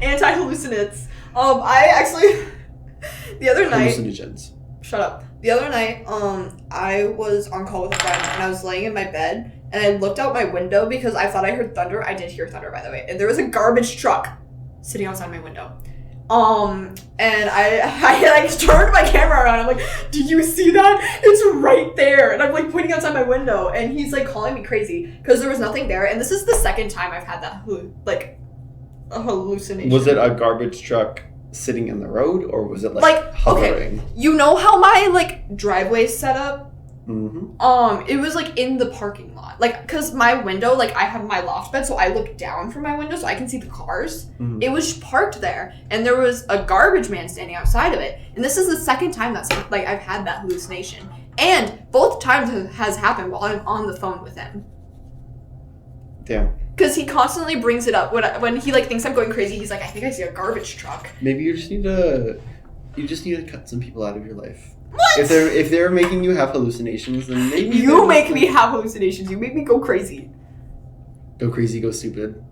Anti-hallucinants. I actually, the other night... Hallucinogens. Shut up. The other night, I was on call with a friend, and I was laying in my bed, and I looked out my window because I thought I heard thunder. I did hear thunder, by the way. And there was a garbage truck sitting outside my window. And I turned my camera around. I'm like, do you see that? It's right there. And I'm like pointing outside my window, and he's like calling me crazy because there was nothing there. And this is the second time I've had that, like, a hallucination. Was it a garbage truck sitting in the road, or was it like hovering? Okay, you know how my like driveway's set up? Mm-hmm. It was like in the parking lot, like because my window, like I have my loft bed, so I look down from my window so I can see the cars. Mm-hmm. It was parked there, and there was a garbage man standing outside of it. And this is the second time that's like I've had that hallucination, and both times has happened while I'm on the phone with him. Damn. Because he constantly brings it up when he like thinks I'm going crazy. He's like, I think I see a garbage truck. Maybe you just need to cut some people out of your life. What? If they're making you have hallucinations, then maybe You make me have hallucinations. You make me go crazy. Go crazy, go stupid.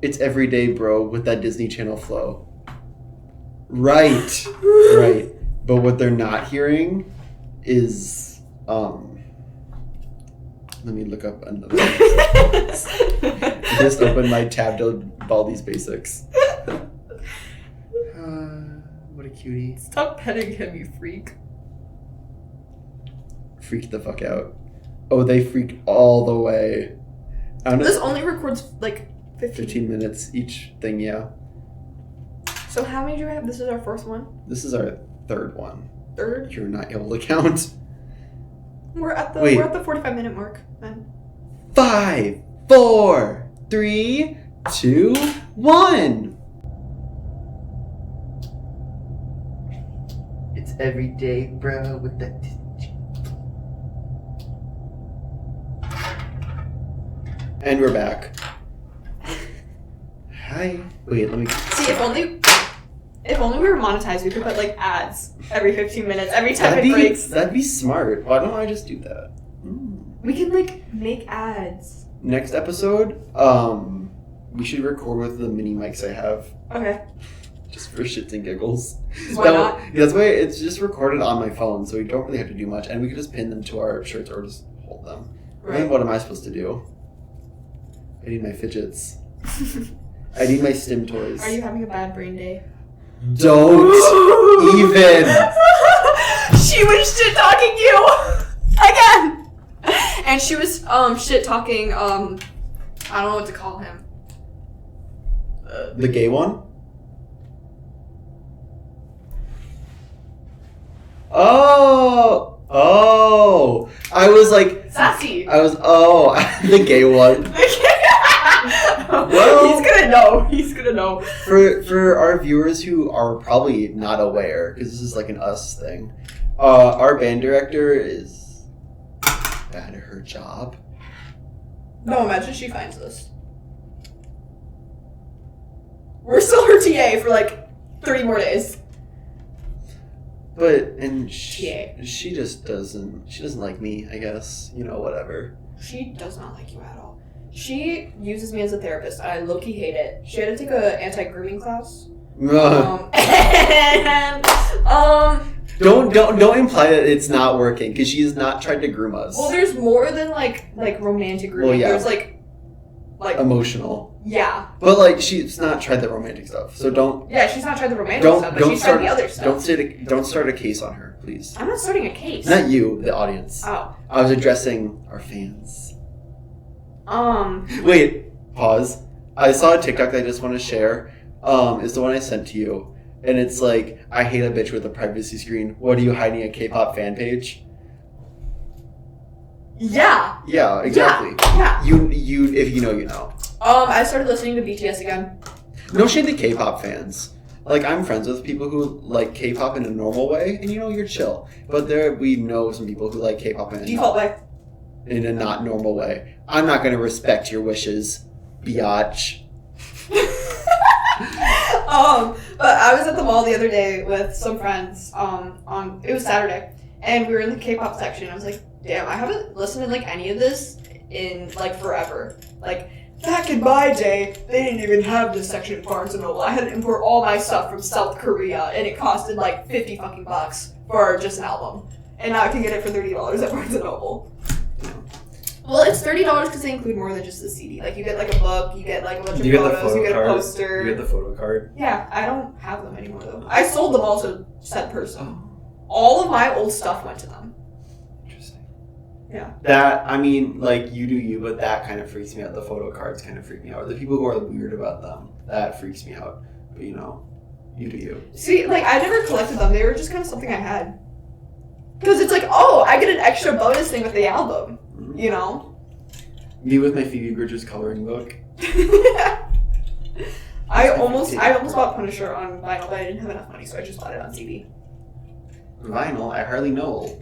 It's every day, bro, with that Disney Channel flow. Right. Right. But what they're not hearing is let me look up another one. Just open my tab to Baldi's Basics. What a cutie. Stop petting him, you freak. Freaked the fuck out. Oh, they freaked all the way. I don't know. This only records like 15 minutes each thing, yeah. So how many do we have? This is our fourth one? This is our third one. Third? You're not able to count. We're at the 45-minute mark, then. 5, 4, 3, 2, 1. It's every day, bro, with that. And we're back. Hi. Wait, let me see. If only we were monetized, we could put like ads every 15 minutes, every time it breaks. That'd be smart. Why don't I just do that? We can like make ads. Next episode, we should record with the mini mics I have. Okay. Just for shits and giggles. Why not? That's why it's just recorded on my phone, so we don't really have to do much, and we could just pin them to our shirts or just hold them. Right. And what am I supposed to do? I need my fidgets. I need my stim toys. Are you having a bad brain day? Don't even. She was shit talking you again, and she was shit talking I don't know what to call him. The gay one. Oh! I was like Sassy. The gay one. Well, He's gonna know. For our viewers who are probably not aware, because this is like an us thing, our band director is bad at her job. No, imagine she finds this. We're still her TA for like 30 more days. She just doesn't like me, I guess. You know, whatever. She does not like you at all. She uses me as a therapist. I low-key hate it. She had to take a anti-grooming class. Don't imply that it's not working, because she has not tried to groom us. Well, there's more than like romantic grooming. Well, yeah. There's like emotional. Yeah. But like she's not tried the romantic stuff, so don't. Yeah, she's not tried the romantic stuff, but she's tried the other stuff. Don't start a case on her, please. I'm not starting a case. Not you, the audience. Oh. I was addressing our fans. Wait. Pause. I saw a TikTok that I just want to share. It's the one I sent to you, and it's like, I hate a bitch with a privacy screen. What are you hiding, a K-pop fan page? Yeah. Yeah, exactly. Yeah. You if you know, you know. I started listening to BTS again. No shade to K-pop fans. Like, I'm friends with people who like K-pop in a normal way, and you know, you're chill. But we know some people who like K-pop in a not normal way. I'm not gonna respect your wishes, biatch. But I was at the mall the other day with some friends. It was Saturday, and we were in the K-pop section. I was like, damn, I haven't listened to like any of this in like forever. Like, back in my day, they didn't even have this section in Barnes & Noble. I had to import all my stuff from South Korea, and it costed like $50 fucking bucks for just an album. And now I can get it for $30 at Barnes & Noble. Well, it's $30 because they include more than just the CD. Like, you get like a book, you get like a bunch of photos, you get a poster. You get the photo card? Yeah, I don't have them anymore though. I sold them all to said person. All of my old stuff went to them. Interesting. Yeah. That, I mean, like, you do you, but that kind of freaks me out. The photo cards kind of freak me out. The people who are weird about them, that freaks me out. But, you know, you do you. See, like, I never collected them. They were just kind of something I had. Because it's like, oh, I get an extra bonus thing with the album. You know? Me with my Phoebe Bridgers coloring book. I almost bought Punisher on vinyl, but I didn't have enough money, so I just bought it on CD. Vinyl? I hardly know.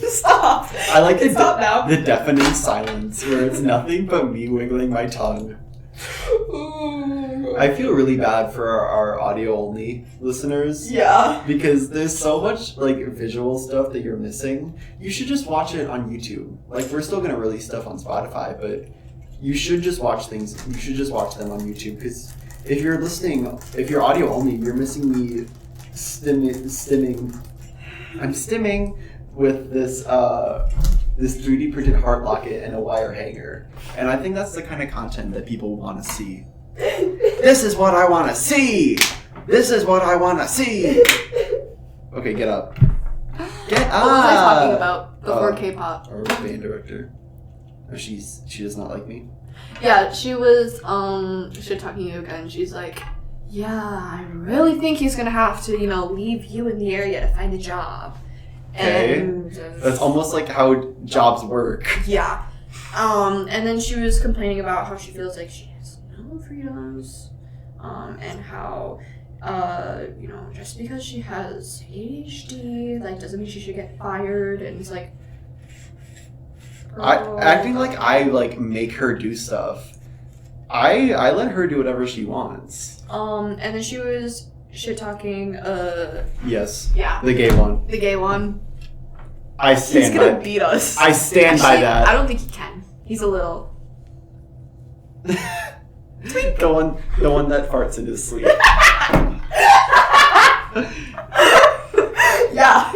Stop. I like Stop now. the deafening silence where it's nothing but me wiggling my tongue. Ooh. I feel really bad for our audio only listeners. Yeah. Because there's so much like visual stuff that you're missing. You should just watch it on YouTube. Like we're still gonna release stuff on Spotify, but you should just watch things. You should just watch them on YouTube because if you're audio only, you're missing me stimming. I'm stimming with this 3D printed heart locket and a wire hanger, and I think that's the kind of content that people want to see. This is what I want to see. This is what I want to see. Okay, get up. Get up. What was I talking about before K-pop? Our band director. She does not like me. Yeah, she was shit talking you again. She's like, yeah, I really think he's gonna have to, leave you in the area to find a job. Okay. And That's almost like how jobs work. yeah. And then she was complaining about how she feels like she has no freedoms. And how just because she has ADHD, doesn't mean she should get fired. And it's like, Acting like I make her do stuff. I let her do whatever she wants. And then she was shit talking. Yes. Yeah. The gay one. The gay one. I stand He's gonna by. beat us. I stand by that. I don't think he can. He's a little. the one that farts in his sleep. Yeah.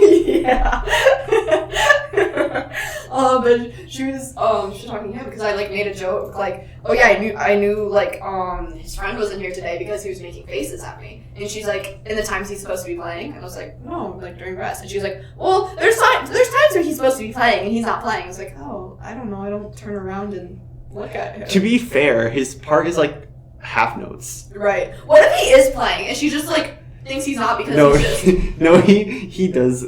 But she was she talking to him because I made a joke oh yeah, I knew his friend wasn't here today because he was making faces at me, and she's like, in the times he's supposed to be playing, and I was like, no, during rest, and she's like, well, there's times where he's supposed to be playing and he's not playing. I was like, oh, I don't know, I don't turn around and look at him. To be fair, his part is half notes. Right. What if he is playing and she just thinks he's not because he's just... No, he does.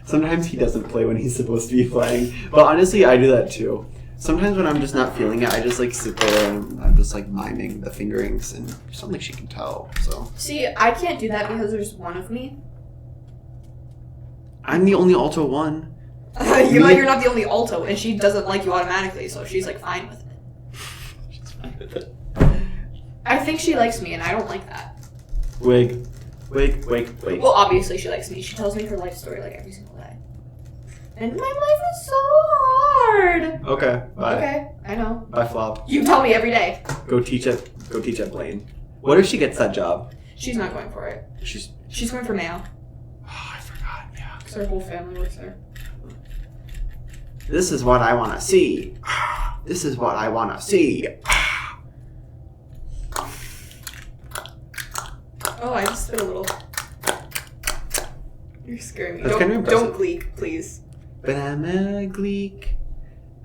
Sometimes he doesn't play when he's supposed to be playing. But honestly, I do that too. Sometimes when I'm just not feeling it, I just sit there and I'm just miming the fingerings, and it's not like she can tell. So see, I can't do that because there's one of me. I'm the only alto one. You're not the only alto, and she doesn't like you automatically, so she's fine with it. She's fine with it. I think she likes me, and I don't like that. Wig. Well, obviously she likes me. She tells me her life story every single day. And my life is so hard. Okay, bye. Okay, I know. Bye, Flop. You tell me every day. Go teach at Blaine. What if she gets that job? She's not going for it. She's going for Mayo. Oh, I forgot. Yeah. Because her whole family works there. This is what I want to see. This is what I want to see. Oh, I just spit a little. You're scaring me. That's kind of impressive. Don't gleek, please. But I'm a gleek.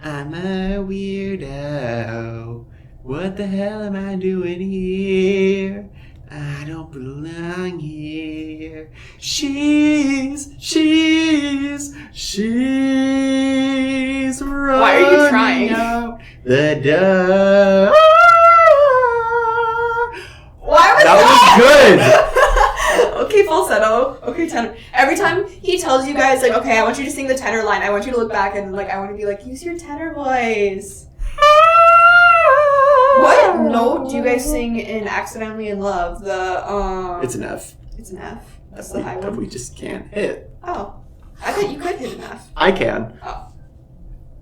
I'm a weirdo. What the hell am I doing here? I don't belong here. She's running Why are you trying? out the door. Why was That was good. Okay, falsetto. Okay, tenor. Every time he tells you guys, okay, I want you to sing the tenor line, I want you to look back and, I want to be use your tenor voice. What note do you guys sing in Accidentally in Love? It's an F. It's an F. That's the high That one. we just can't hit. Oh. I bet you could hit an F. I can. Oh.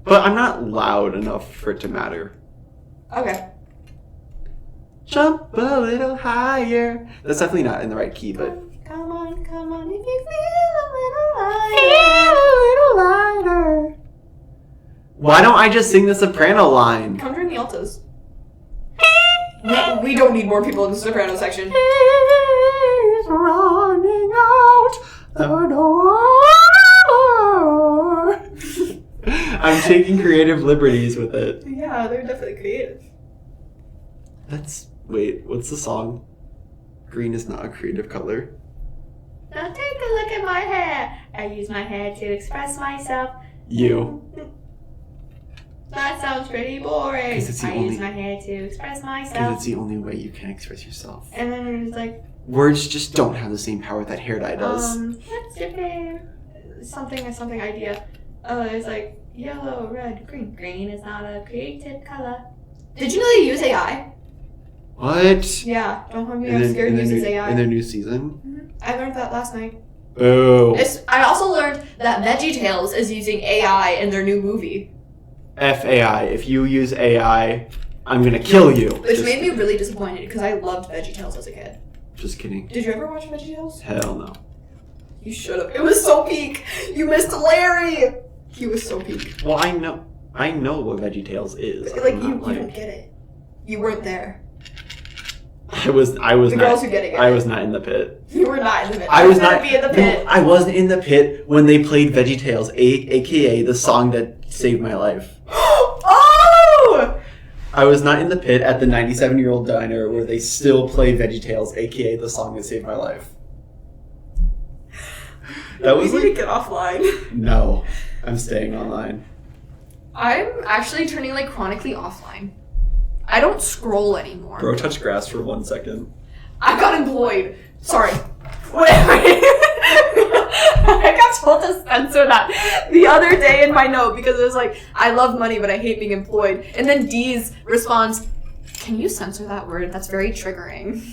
But I'm not loud enough for it to matter. Okay. Jump a little higher. That's definitely not in the right key, but... Come on, if you Feel a little lighter. Why don't I just sing the soprano line? come during the altos. We don't need more people in the soprano section. He's running out the door. I'm taking creative liberties with it. Yeah, they're definitely creative. Wait, what's the song? Green is not a creative color. Now take a look at my hair. I use my hair to express myself. You. That sounds pretty boring. 'Cause it's the I only- use my hair to express Because myself. it's the only way you can express yourself. And then it's Words just don't have the same power that hair dye does. What's your favorite? something idea. It's like yellow, red, green. Green is not a created color. Did you know they use AI? What? Yeah, Don't Hug Me, I'm Scared uses AI. In their new season? Mm-hmm. I learned that last night. Oh. I also learned that VeggieTales is using AI in their new movie. FAI. If you use AI, I'm gonna kill you. Which made me really disappointed because I loved VeggieTales as a kid. Just kidding. Did you ever watch VeggieTales? Hell no. You should have. It was so peak. You missed Larry. He was so peak. Well, I know what VeggieTales is. Like you don't get it. You weren't there. I was The not. girls who get it. I was not in the pit. You were not in the pit. I was not. Be in the pit. No, I wasn't in the pit when they played VeggieTales, aka the song that saved my life. Oh! I was not in the pit at the 97-year-old diner where they still play VeggieTales, aka the song that saved my life. That was We need to get offline. No, I'm staying online. I'm actually turning like chronically offline. I don't scroll anymore. Bro, touch grass for 1 second. I got employed. Sorry. Wait. I got told to censor that the other day in my note because it was like, I love money, but I hate being employed. And then Dee's responds, can you censor that word? That's very triggering.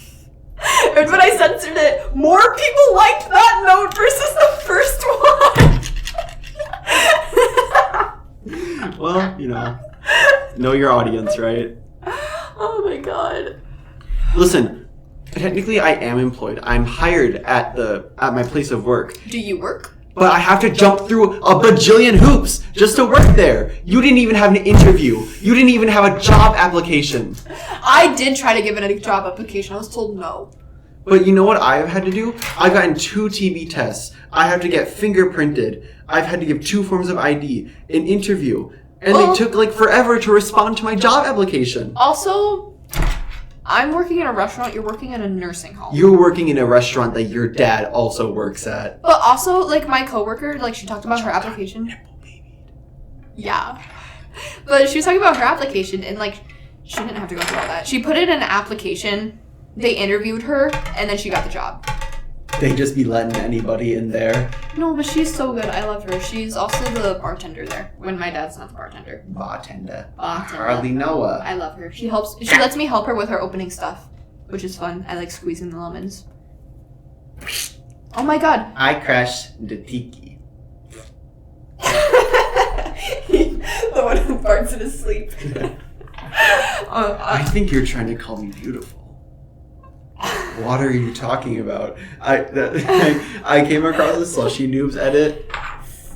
And when I censored it, more people liked that note versus the first one. Well, know your audience, right? Oh my god. Listen, technically I am employed. I'm hired at my place of work. Do you work? But I have to jump through a bajillion hoops just to work there. You didn't even have an interview. You didn't even have a job application. I did try to give it a job application. I was told no. But you know what I have had to do? I've gotten 2 TB tests. I have to get fingerprinted. I've had to give 2 forms of ID, an interview. And they took like forever to respond to my job application. Also, I'm working in a restaurant. You're working in a nursing home. You're working in a restaurant that your dad also works at. But also, like, my coworker, like, she talked about her application. Yeah. But she was talking about her application, and, like, she didn't have to go through all that. She put it in an application, they interviewed her, and then she got the job. They just be letting anybody in there. No, but she's so good. I love her. She's also the bartender there, when my dad's not the bartender. Bartender. Bartender. Hardly know her. I love her. She lets me help her with her opening stuff, which is fun. I like squeezing the lemons. Oh my god. I crashed the tiki. The one who farts in his sleep. I think you're trying to call me beautiful. What are you talking about? I came across a Slushy Noobs edit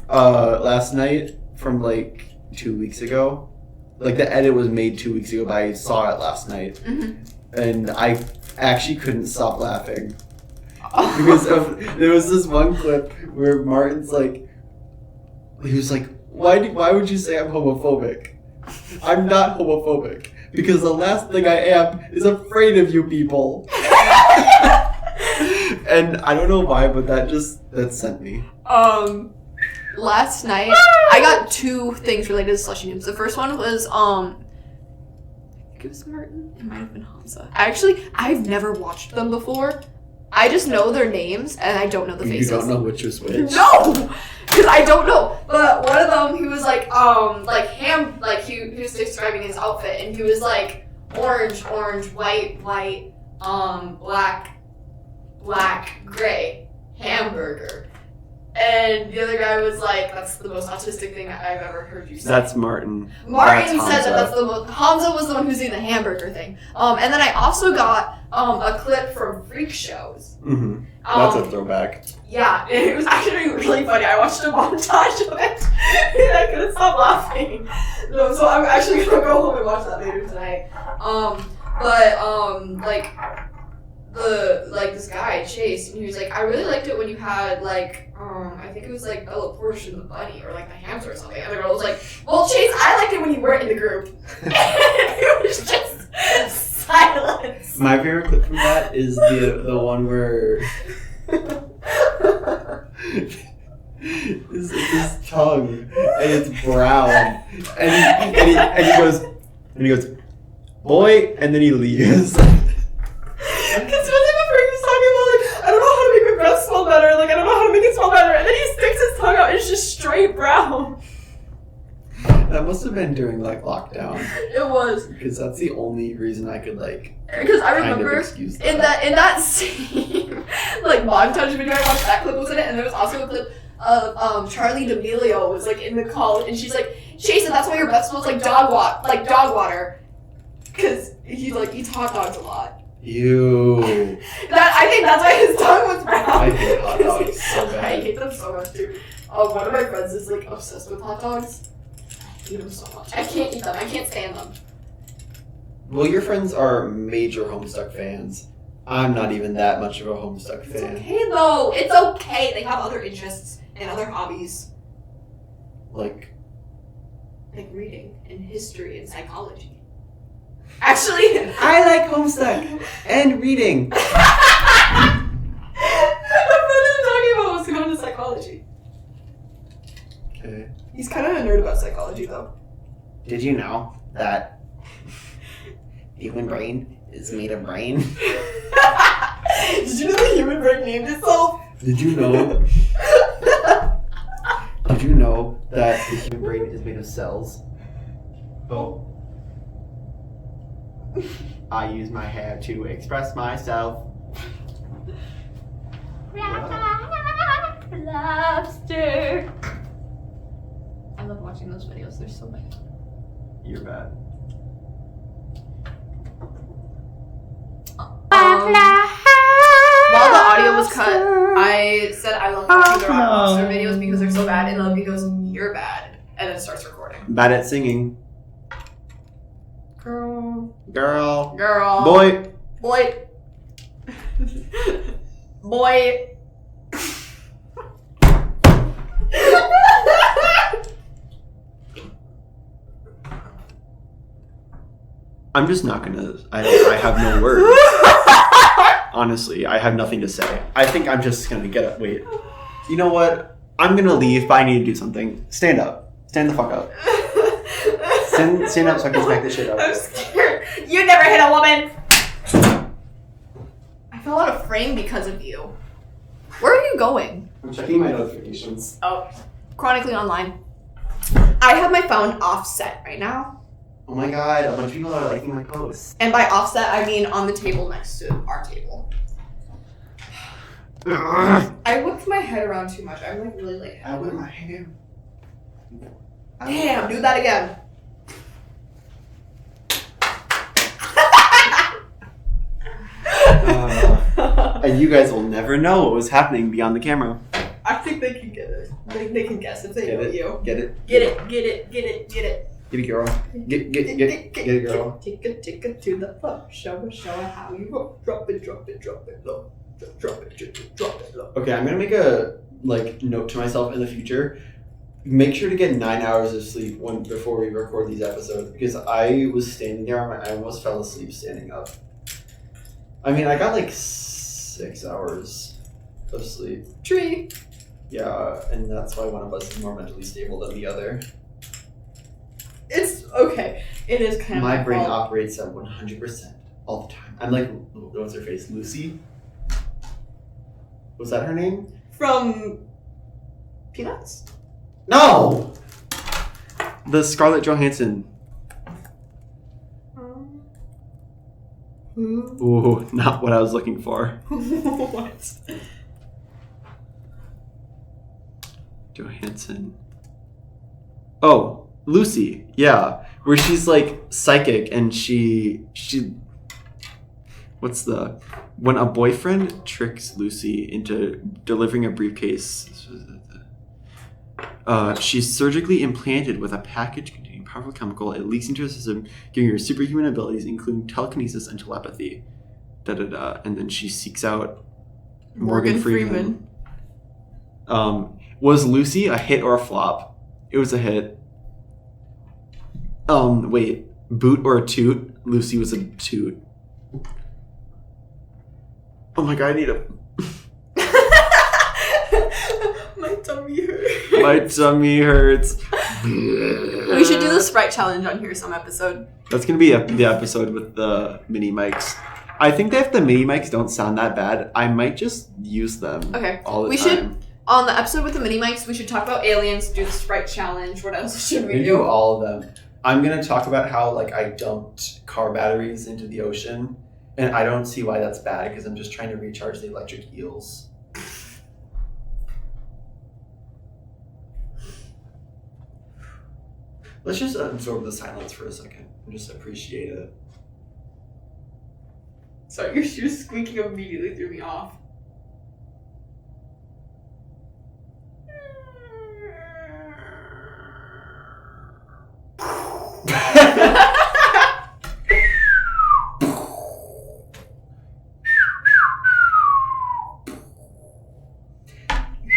last night from like 2 weeks ago. Like the edit was made 2 weeks ago, but I saw it last night. Mm-hmm. And I actually couldn't stop laughing. Because there was this one clip where Martin's like, he was like, why would you say I'm homophobic? I'm not homophobic. Because the last thing I am is afraid of you people. And I don't know why, but that sent me. Last night, I got 2 things related to Slushy Noobs. The first one was, I think it was Martin. It might have been Hamza. I've never watched them before. I just know their names, and I don't know the faces. You don't know which is which? No! Because I don't know. But one of them, he was like he was describing his outfit, and he was like, orange, white, black, gray, hamburger. And the other guy was like, that's the most autistic thing I've ever heard you say. That's Martin. Martin said that's the most. Hamza was the one who's doing the hamburger thing. And then I also got a clip from Freak Shows. Mm-hmm. That's a throwback. Yeah, it was actually really funny. I watched a montage of it, and I couldn't stop laughing. No, so I'm actually gonna go home and watch that later tonight. This guy Chase, and he was like, I really liked it when you had like I think it was like Bella Porsche and the bunny or like the hamster or something. And the girl was like, well, Chase, I liked it when you weren't in the group. And it was just silence. My favorite clip from that is the one where his tongue and it's brown and he goes boy, and then he leaves. Because before he was talking about like, I don't know how to make my breath smell better, like I don't know how to make it smell better, and then he sticks his tongue out and it's just straight bright brown. That must have been during like lockdown. It was. Because that's the only reason I could like. Because I kind of remember excuse in that same like montage video I watched, that clip was in it, and there was also a clip of Charlie D'Amelio was like in the college, and she's like, Jason, that's why your breath smells like dog water, because he like eats hot dogs a lot. Ew. I think that's why his tongue was brown. I hate hot dogs so bad. I hate them so much too. One of my friends is like obsessed with hot dogs. I hate them so much. I can't eat them. I can't stand them. Well, your friends are major Homestuck fans. I'm not even that much of a Homestuck It's fan. okay though. It's okay. They have other interests and other hobbies. Like Reading and history and psychology. Actually, I like Homestuck and reading. the friend I'm talking about was going to psychology. Okay. He's kind of a nerd about psychology though. Did you know that the human brain is made of brain? Did you know the human brain named itself? Did you know? Did you know that the human brain is made of cells? Oh. I use my hair to express myself. Lobster. I love watching those videos. They're so bad. You're bad. While the audio was cut, I said I love watching the rock monster videos because they're so bad, and Logan goes, "You're bad," and then starts recording. Bad at singing. Girl. Girl. Boy. Boy. I'm just not gonna. I have no words. Honestly, I have nothing to say. I think I'm just gonna get up. Wait. You know what? I'm gonna leave, but I need to do something. Stand up. Stand the fuck up. Stand up so I can smack this shit up. I'm scared. You never hit a woman. I fell out of frame because of you. Where are you going? I'm checking my notifications. Oh, chronically online. I have my phone offset right now. Oh my god, a bunch of people are liking my posts. And by offset, I mean on the table next to our table. I whipped my head around too much. I'm like really like. I whipped my hair. Damn, do that again. And you guys will never know what was happening beyond the camera. I think they can get it. They can guess if they Get know it? you. Get it? Get it, get it, get it, get it. Get it, girl. Get it, girl. Take it to the floor. Show her how you roll. Drop it low. Drop it low. Okay, I'm gonna make a note to myself in the future. Make sure to get 9 hours of sleep before we record these episodes, because I was standing there and I almost fell asleep standing up. I mean, I got 6 hours of sleep. Tree. Yeah, and that's why one of us is more mentally stable than the other. It's okay. It is kind of My brain fault. operates at 100% all the time. I'm like, what's her face? Lucy? Was that her name? From Peanuts? No! The Scarlett Johansson. Ooh, not what I was looking for. What? Johansson. Oh, Lucy. Yeah, where she's psychic and she when a boyfriend tricks Lucy into delivering a briefcase, she's surgically implanted with a package containing powerful chemical. It leaks into her system, giving her superhuman abilities, including telekinesis and telepathy. And then she seeks out Morgan Freeman. Was Lucy a hit or a flop? It was a hit. Wait, boot or a toot? Lucy was a toot. Oh my god, I need a... My tummy hurts. My tummy hurts. We should do the Sprite challenge on here some episode. That's gonna be the episode with the mini mics. I think that if the mini mics don't sound that bad, I might just use them Okay. all the We time. should On the episode with the mini mics, we should talk about aliens, do the Sprite challenge. What else should we We do? do all of them. I'm gonna talk about how like I dumped car batteries into the ocean, and I don't see why that's bad because I'm just trying to recharge the electric eels. Let's just absorb the silence for a second and just appreciate it. Sorry, your shoes squeaking immediately threw me off.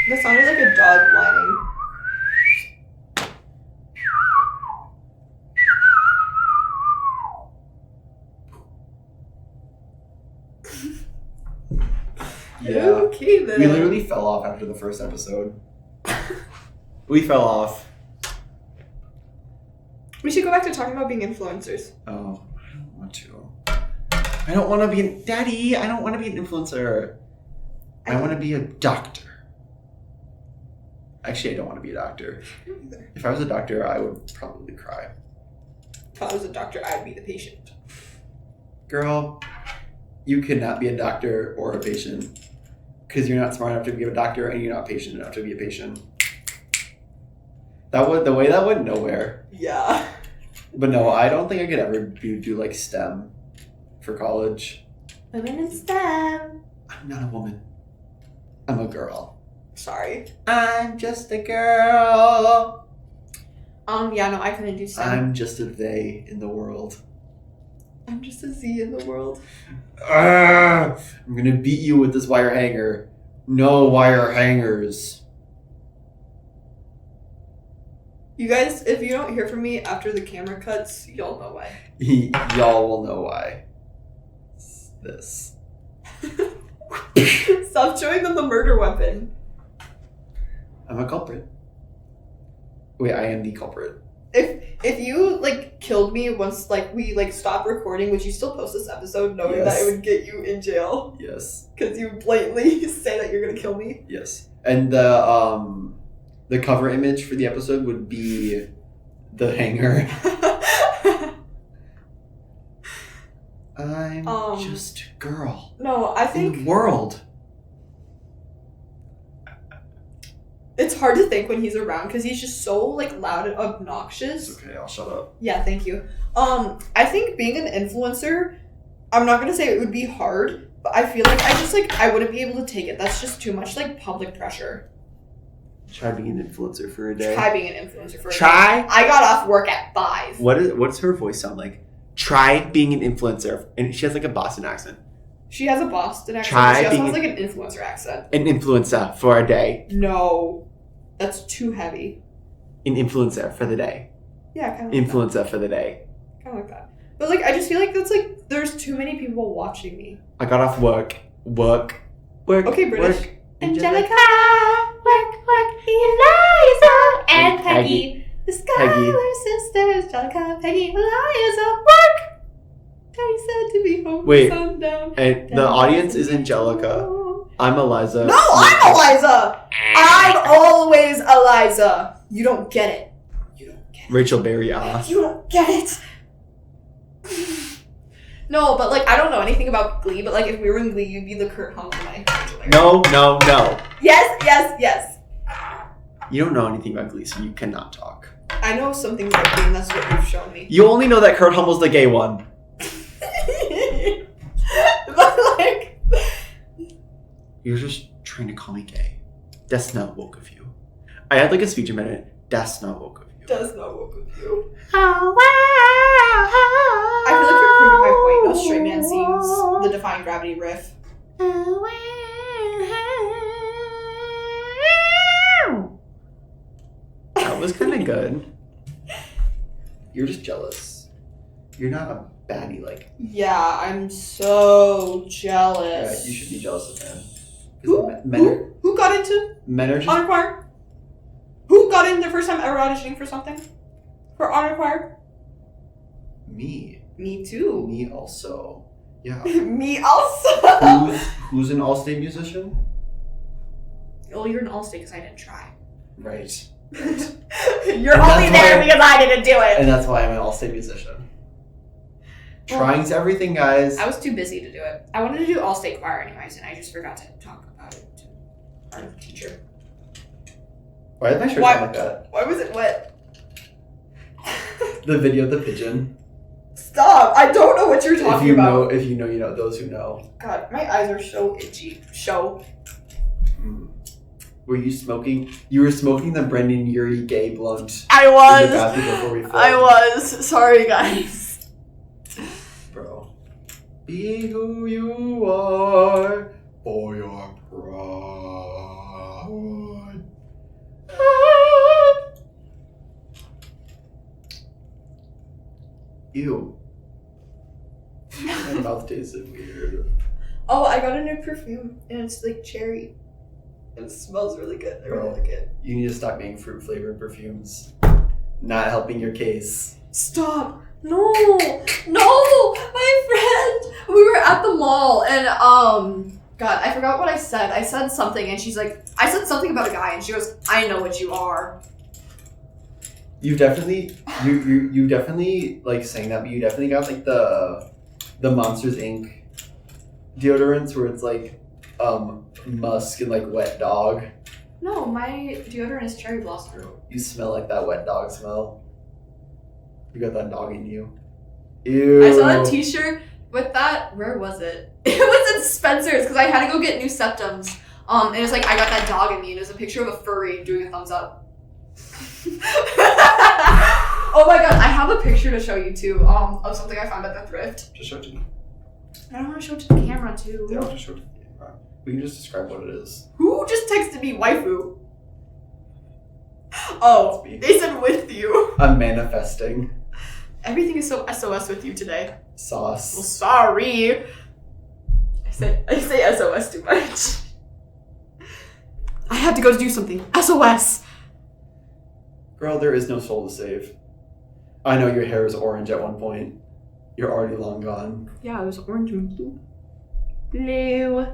That sounded like a dog whining. Yeah. Okay then. We literally fell off after the first episode. We fell off. We should go back to talking about being influencers. Oh, I don't want to. I don't want to be Daddy, I don't want to be an influencer. I want to be a doctor. Actually, I don't want to be a doctor. If I was a doctor, I would probably cry. If I was a doctor, I'd be the patient. Girl, you cannot be a doctor or a patient because you're not smart enough to be a doctor and you're not patient enough to be a patient. The way that went nowhere. Yeah. But no, I don't think I could ever do like STEM for college. Women in STEM. I'm not a woman. I'm a girl. Sorry. I'm just a girl. Yeah, no, I couldn't do STEM. I'm just a they in the world. I'm just a Z in the world. I'm gonna beat you with this wire hanger. No wire hangers. You guys, if you don't hear from me after the camera cuts, y'all know why. Y'all will know why. It's this. Stop showing them the murder weapon. I'm a culprit. Wait, I am the culprit. If you like killed me once like we like stopped recording, would you still post this episode knowing that Yes. it would get you in jail? Yes. Because you blatantly say that you're gonna kill me. Yes. And the cover image for the episode would be the hanger. I'm just a girl No, I in think the world. it's hard to think when he's around because he's just so like loud and obnoxious. It's okay, I'll shut up. Yeah, thank you. I think being an influencer, I'm not gonna say it would be hard, but I feel like I wouldn't be able to take it. That's just too much like public pressure. Try being an influencer for a day. Try being an influencer for a day. Try? I got off work at 5. What's her voice sound like? Try being an influencer. And she has like a Boston accent. She has a Boston accent. Try But she also being has like an influencer accent. An influencer for a day. No, that's too heavy. An influencer for the day. Yeah, kind of like Influencer for the day. that. Kind of like that. But like, I just feel like that's like there's too many people watching me. I got off work. Okay, British. Work. Angelica, work, Eliza, and Peggy. The Skylar sisters, Angelica, Peggy, Eliza, work. Daddy said to be home Wait. for sundown. And the audience is Angelica. I'm Eliza. No, I'm Eliza. I'm always Eliza. You don't get it. You don't get it. Rachel Berry. You don't get it. No, but like I don't know anything about Glee, but like if we were in Glee, you'd be the Kurt Hunk of my No. Yes. You don't know anything about Glee, so you cannot talk. I know some things about Glee, and that's what you've shown me. You only know that Kurt Hummel's the gay one. But like, You're just trying to call me gay. That's not woke of you. I had like a speech a minute. That's not woke of you. does not work with you. Oh, wow. I feel like you're proving my point. No straight man sings the Defying Gravity riff. That was kind of good. You're just jealous. You're not a baddie like. Yeah, I'm so jealous. Yeah, you should be jealous of men. 'Cause Who? Men are, Who got into men are just. honor choir? Who got in their first time ever auditioning for something? For honor choir? Me. Me too. Me also. Yeah. Me also. Who's an all-state musician? Oh, you're an all-state because I didn't try. Right. You're only there because I didn't do it. And that's why I'm an all-state musician. Trying's everything, guys. I was too busy to do it. I wanted to do all-state choir anyways, and I just forgot to talk about it to our teacher. Why did my shirt sound like that? Why was it wet? The video of the pigeon. Stop! I don't know what you're talking about. If you know, you know. Those who know. God, my eyes are so itchy. Were you smoking? You were smoking the Brendan Urie gay blunt. I In the was. bathroom before we filmed. I was. Sorry, guys. Bro. Be who you are for your pride. Ew. My mouth tasted weird. Oh, I got a new perfume, and it's like cherry. And it smells really good. I really like it. You need to stop getting fruit flavored perfumes. Not helping your case. Stop! No! My friend! We were at the mall, and God, I forgot what I said. I said something, and she's like, I said something about a guy, and she goes, I know what you are. You definitely, you definitely like saying that, but you definitely got like the Monsters Inc. deodorants where it's like musk and like wet dog. No, my deodorant is cherry blossom. You smell like that wet dog smell. You got that dog in you. Ew. I saw a t-shirt with that. Where was it? It was in Spencer's because I had to go get new septums. And it's like I got that dog in me, and it was a picture of a furry doing a thumbs up. Oh my god, I have a picture to show you too. Of something I found at the thrift. Just show it to me. I don't want to show it to the camera too. Yeah, I'll just show it to the camera. We can just describe what it is. Who just texted me waifu? Oh, they said with you. I'm manifesting. Everything is so SOS with you today. Sauce. Well, sorry. I say SOS too much. I have to go to do something. SOS. Girl, there is no soul to save. I know your hair was orange at one point. You're already long gone. Yeah, it was orange and blue. Blue.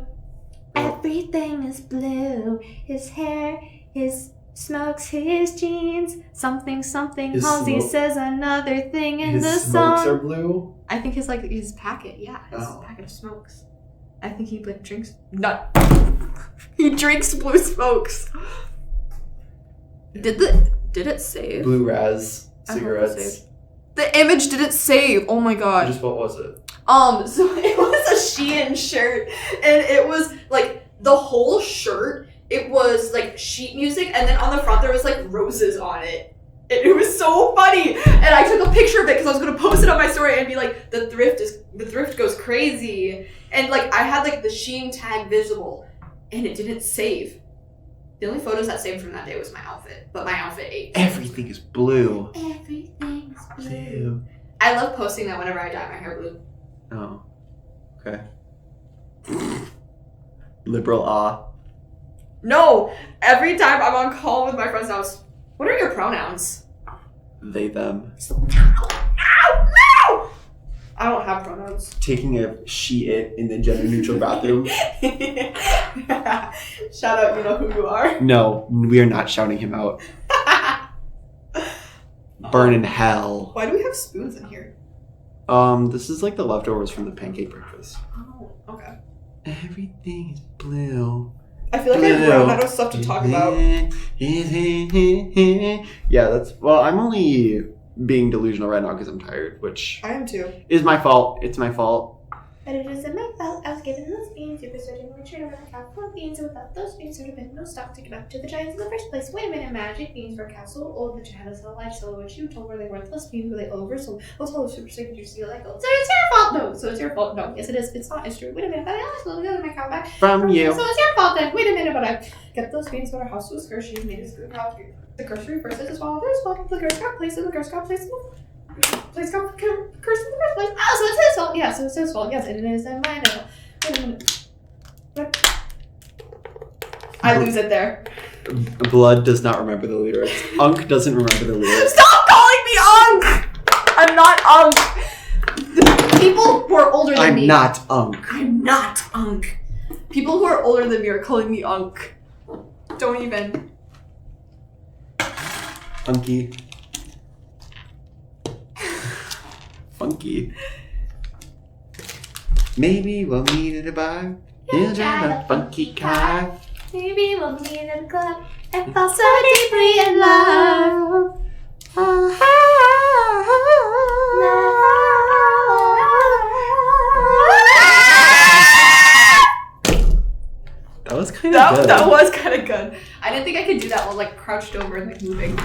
Everything is blue. His hair, his smokes, his jeans. Something, His Halsey smoke- says another thing in His the smokes song. are blue? I think his packet, yeah, his Oh. packet of smokes. I think he like drinks. Not. He drinks blue smokes. Did it save? Blue Raz I hope it cigarettes. saved. The image didn't save. Oh my god. Just what was it? So it was a Shein shirt, and it was like the whole shirt. It was like sheet music, and then on the front there was like roses on it. And it was so funny, and I took a picture of it because I was gonna post it on my story and be like, the thrift goes crazy, and like I had like the Shein tag visible, and it didn't save. The only photos that saved from that day was my outfit, but my outfit ate. Everything is blue. Everything is blue. Blue. I love posting that whenever I dye my hair blue. Oh. Okay. Liberal awe. No, every time I'm on call with my friends' house, what are your pronouns? They, them. No! I don't have pronouns. Taking a she-it in the gender-neutral bathroom. Shout out, you know who you are. No, we are not shouting him out. Burn in hell. Why do we have spoons in here? This is like the leftovers from the pancake breakfast. Oh, okay. Everything is blue. I feel like I've run out of stuff to talk about. Yeah, well, I'm only being delusional right now because I'm tired, which I am too. is my fault. It's my fault. But it isn't my fault. I was given those beans. You persuaded me to trade around half more beans, and without those beans, there would have been no stock to give up to the giants in the first place. Wait a minute, magic beans were castle old. The giants of life sold what you told were they worthless beans. Were they oversold? What's all the super sick? Did you steal like gold? So it's your fault. No. So it's your fault. No. Yes, it is. It's not. It's true. Wait a minute. But I always will get my cow back From you. So it's your fault then. Wait a minute. But I kept those beans. But our house was cursed. She made us good house. The grocery first is well. There's one. The curse got placed. And the curse got placed. Place got cursed in the first place. Oh, so it's his fault. Yeah, so it's his fault. Yes, and it is mine now. Wait a minute. What? I lose it there. Blood does not remember the lyrics. Unk doesn't remember the lyrics. Stop calling me Unk! I'm not Unk. The people who are older than me. I'm not Unk. I'm not Unk. People who are older than me are calling me Unk. Don't even. Funky. Funky. Maybe we'll meet at a bar. You'll drive a funky car. Maybe we'll meet at a club and fall so deeply in love. That was kind of good. That was kind of good. I didn't think I could do that while like crouched over and like moving.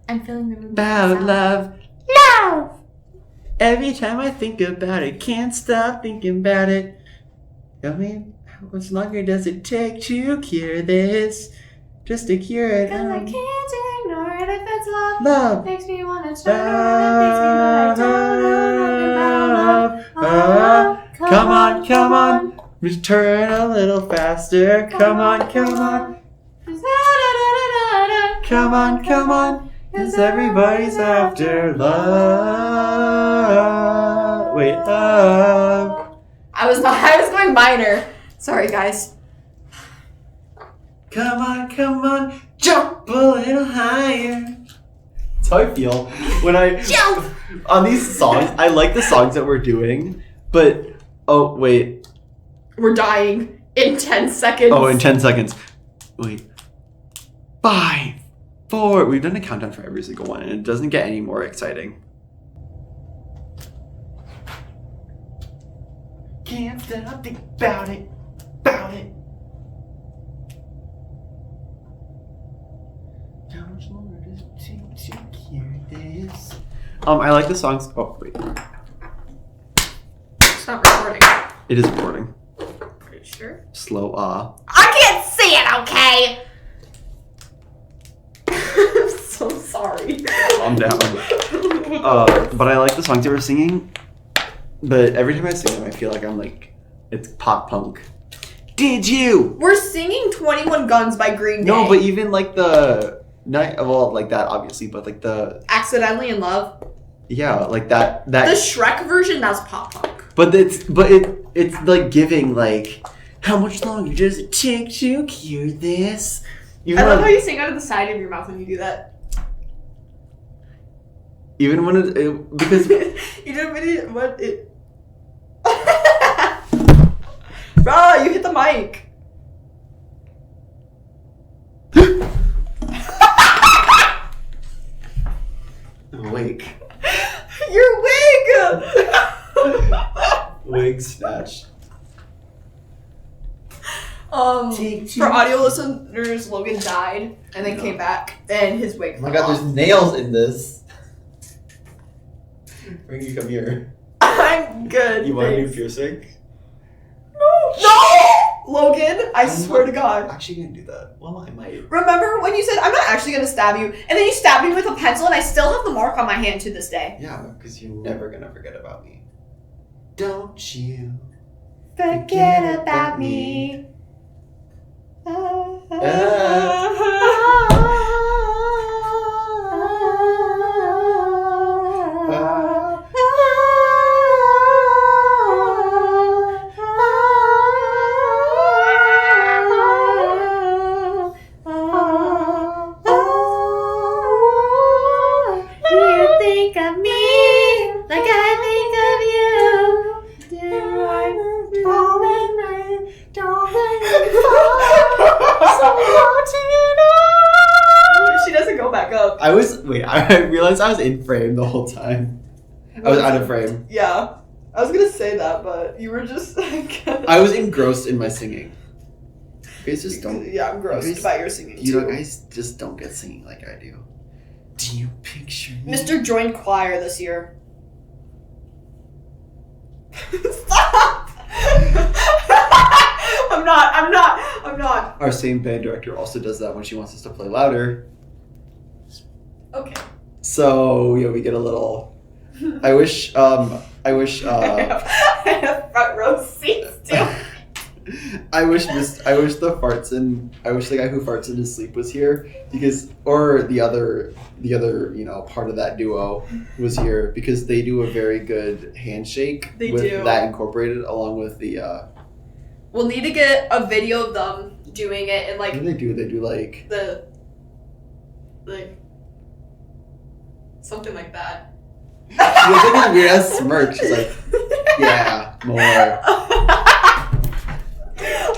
I'm feeling the room. About love. Love! Every time I think about it, can't stop thinking about it. I mean, how much longer does it take to cure this? Just to cure it. Cause I can't ignore it if it's love. Love. Makes me wanna turn around. It makes me know I don't know nothing about love. Come on, come on. Just turn a little faster. Come on, come on. Come on, come on. Cause everybody's after love. Wait, love. I was going minor. Sorry, guys. Come on, jump a little higher. That's how I feel when I Jump! on these songs. I like the songs that we're doing, but oh wait. We're dying in 10 seconds. Oh, in 10 seconds. Wait. 5, 4. We've done a countdown for every single one, and it doesn't get any more exciting. Can't stop thinking about it. About it. How much longer does it take to cure this? I like the songs. Oh, wait. It's not recording. It is recording. Are you sure? Slow, I can't see it, okay? I'm so sorry. calm down. But I like the songs that we're singing. But every time I sing them, I feel like I'm like, it's pop punk. Did you? We're singing 21 Guns by Green Day. No, but even like the well, like that obviously, but like the Accidentally in Love. yeah, like that The Shrek version, that's pop punk. But it's like giving like how much longer does it take to cure this? Even I love when- how you sing out of the side of your mouth when you do that. even when it because You don't really what it. Bro, you hit the mic. wig Your wig. wig snatch. For audio listeners, Logan died and then came back, and his wig. Oh my fell god, there's off. nails in this. Frankie, come here. I'm good. You want a new thanks. piercing? No, Logan! I swear to God. I'm actually gonna do that. Well, I might. Remember when you said I'm not actually gonna stab you, and then you stabbed me with a pencil, and I still have the mark on my hand to this day. Yeah, because you're never gonna forget about me. Don't you Forget about me. You think of me like I think of you. Do I fall and I don't fall so low to you know? She doesn't go back up. I realized I was in frame the whole time. I was out of frame. Yeah. I was gonna say that, but you were just like... I was engrossed in my singing. You guys just don't. Yeah, I'm grossed you guys- about your singing You too. guys just don't get singing like I do. Do you picture me? Mr. joined choir this year. Stop! I'm not. Our same band director also does that when she wants us to play louder. Okay. So yeah, we get a little. I wish. I I have front row seats too. I wish the guy who farts in his sleep was here or the other part of that duo was here because they do a very good handshake with that incorporated along with the. We'll need to get a video of them doing it and like. What do they do? They do like something like that. She looks like a weird ass smirk. She's like, yeah, more.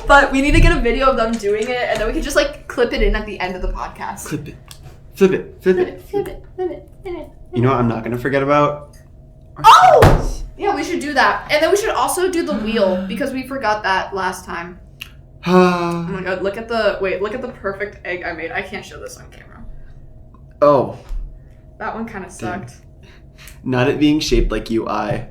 But we need to get a video of them doing it, and then we can just like clip it in at the end of the podcast. Clip it. Flip it. You know what I'm not gonna forget about? Oh! Yeah, we should do that. And then we should also do the wheel, because we forgot that last time. Oh my god, look at the perfect egg I made. I can't show this on camera. Oh. That one kind of sucked. Not it being shaped like UI.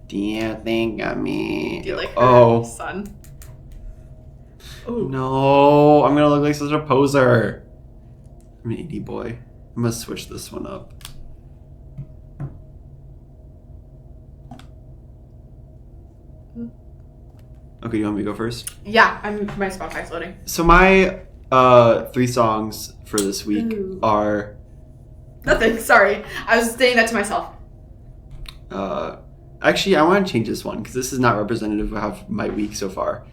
Do you think of me? Do you like her son? Oh. No, I'm gonna look like such a poser. I'm an 80 boy. I must switch this one up. Okay, do you want me to go first? Yeah, my Spotify's loading. So my 3 songs for this week are... Nothing, sorry. I was saying that to myself. Actually, I want to change this one because this is not representative of my week so far.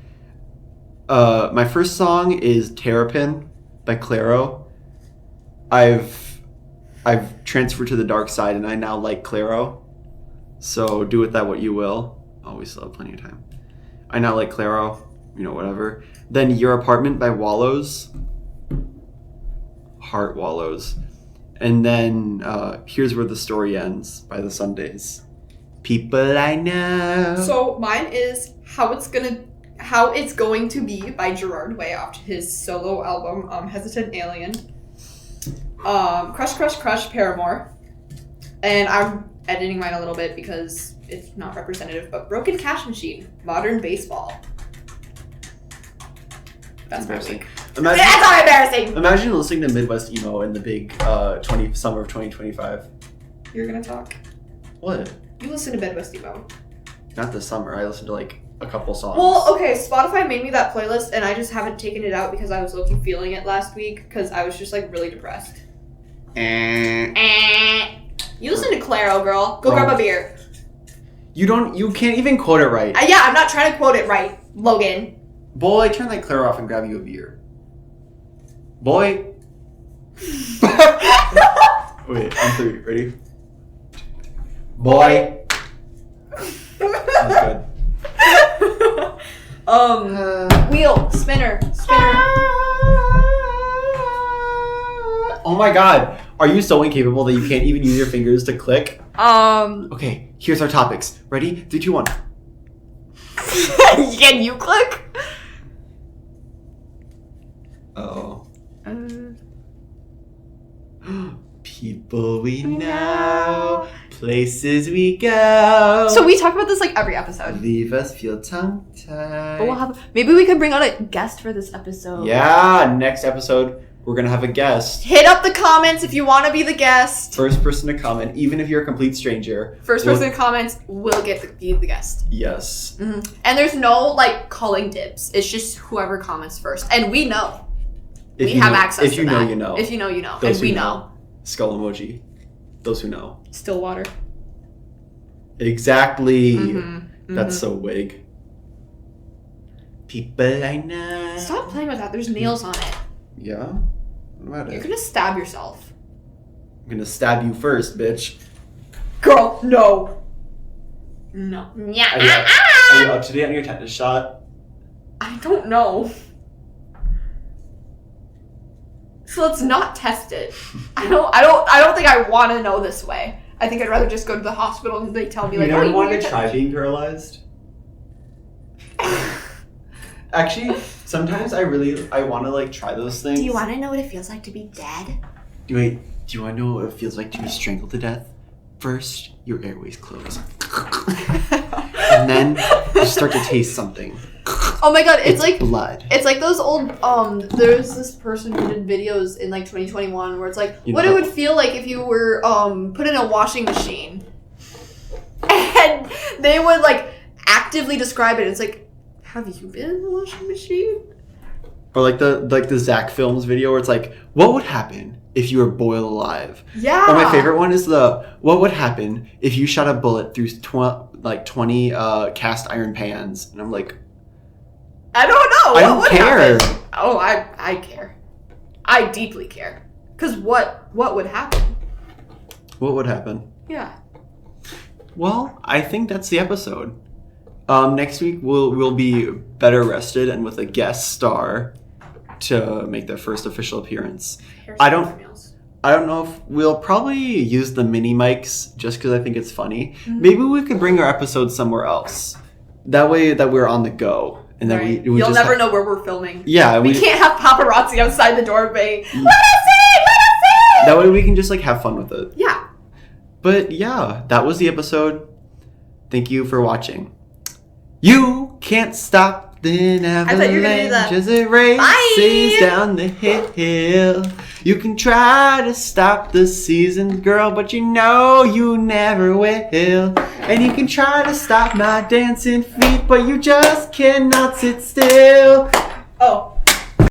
My first song is Terrapin by Clairo. I've transferred to the dark side and I now like Clairo. So do with that what you will. Oh, we still have plenty of time. I now like Clairo, whatever. Then Your Apartment by Wallows. Heart Wallows. And then Here's Where the Story Ends by the Sundays. People I know. So mine is How It's Going to Be by Gerard Way off his solo album, Hesitant Alien. Crush, Crush, Crush, Paramore. And I'm editing mine a little bit because it's not representative, but Broken Cash Machine, Modern Baseball. That's my week. That's not embarrassing! Imagine listening to Midwest Emo in the big summer of 2025. You're gonna talk? What? You listen to Midwest Emo. Not this summer. I listened to like a couple songs. Well, okay, Spotify made me that playlist and I just haven't taken it out because I was low-key feeling it last week because I was just like really depressed. You listen to Clairo, girl. Go grab a beer. You can't even quote it right. Yeah, I'm not trying to quote it right, Logan. Boy, turn that Clairo off and grab you a beer. Boy. Wait, on 3. Ready? Boy. That's good. Wheel, spinner. Oh my god. Are you so incapable that you can't even use your fingers to click? Okay, here's our topics. Ready? 3, 2, 1. Can you click? Oh. People we know, places we go. So we talk about this like every episode. Leave us feel tongue-tied. But maybe we could bring on a guest for this episode. Yeah, next episode we're gonna have a guest. Hit up the comments if you want to be the guest. First person to comment, even if you're a complete stranger. First person to comment will be the guest. Yes. Mm-hmm. And there's no like calling dibs. It's just whoever comments first, and we know. We have access to that. If you know, you know. If you know, you know. Those and we who know. Skull emoji. Those who know. Stillwater. Exactly. Mm-hmm. That's so wig. People I know. Stop playing with that. There's nails on it. Yeah? What about it? You're gonna stab yourself. I'm gonna stab you first, bitch. Girl, no. No. Yeah. Are you up to date on your tetanus shot? I don't know. So let's not test it. I don't think I want to know this way. I think I'd rather just go to the hospital and they tell me like, you never wanted to try being paralyzed? Actually, sometimes I want to like try those things. Do you want to know what it feels like to be dead? Do you want to know what it feels like to be strangled to death? First, your airways close. And then you start to taste something. Oh my god, it's like blood. It's like those old there's this person who did videos in like 2021 where it's like what it would feel like if you were put in a washing machine. And they would like actively describe it. It's like have you been in the washing machine? Or like the Zach Films video where it's like, what would happen if you were boiled alive? Yeah. Or my favorite one is what would happen if you shot a bullet through 20 cast iron pans? And I'm like, I don't know. I don't care. Happen? Oh, I care. I deeply care. Because what would happen? What would happen? Yeah. Well, I think that's the episode. Next week we'll be better rested and with a guest star to make their first official appearance. I don't know if we'll probably use the mini mics just because I think it's funny. Mm-hmm. Maybe we could bring our episode somewhere else. That way that we're on the go. And then we You'll just never know where we're filming. Yeah. We can't have paparazzi outside the door baying, let us in! Let us in! That way we can just like have fun with it. Yeah. But yeah, that was the episode. Thank you for watching. You can't stop the avalanche as it races down the hill. You can try to stop the seasons, girl, but you know you never will. And you can try to stop my dancing feet, but you just cannot sit still. Oh.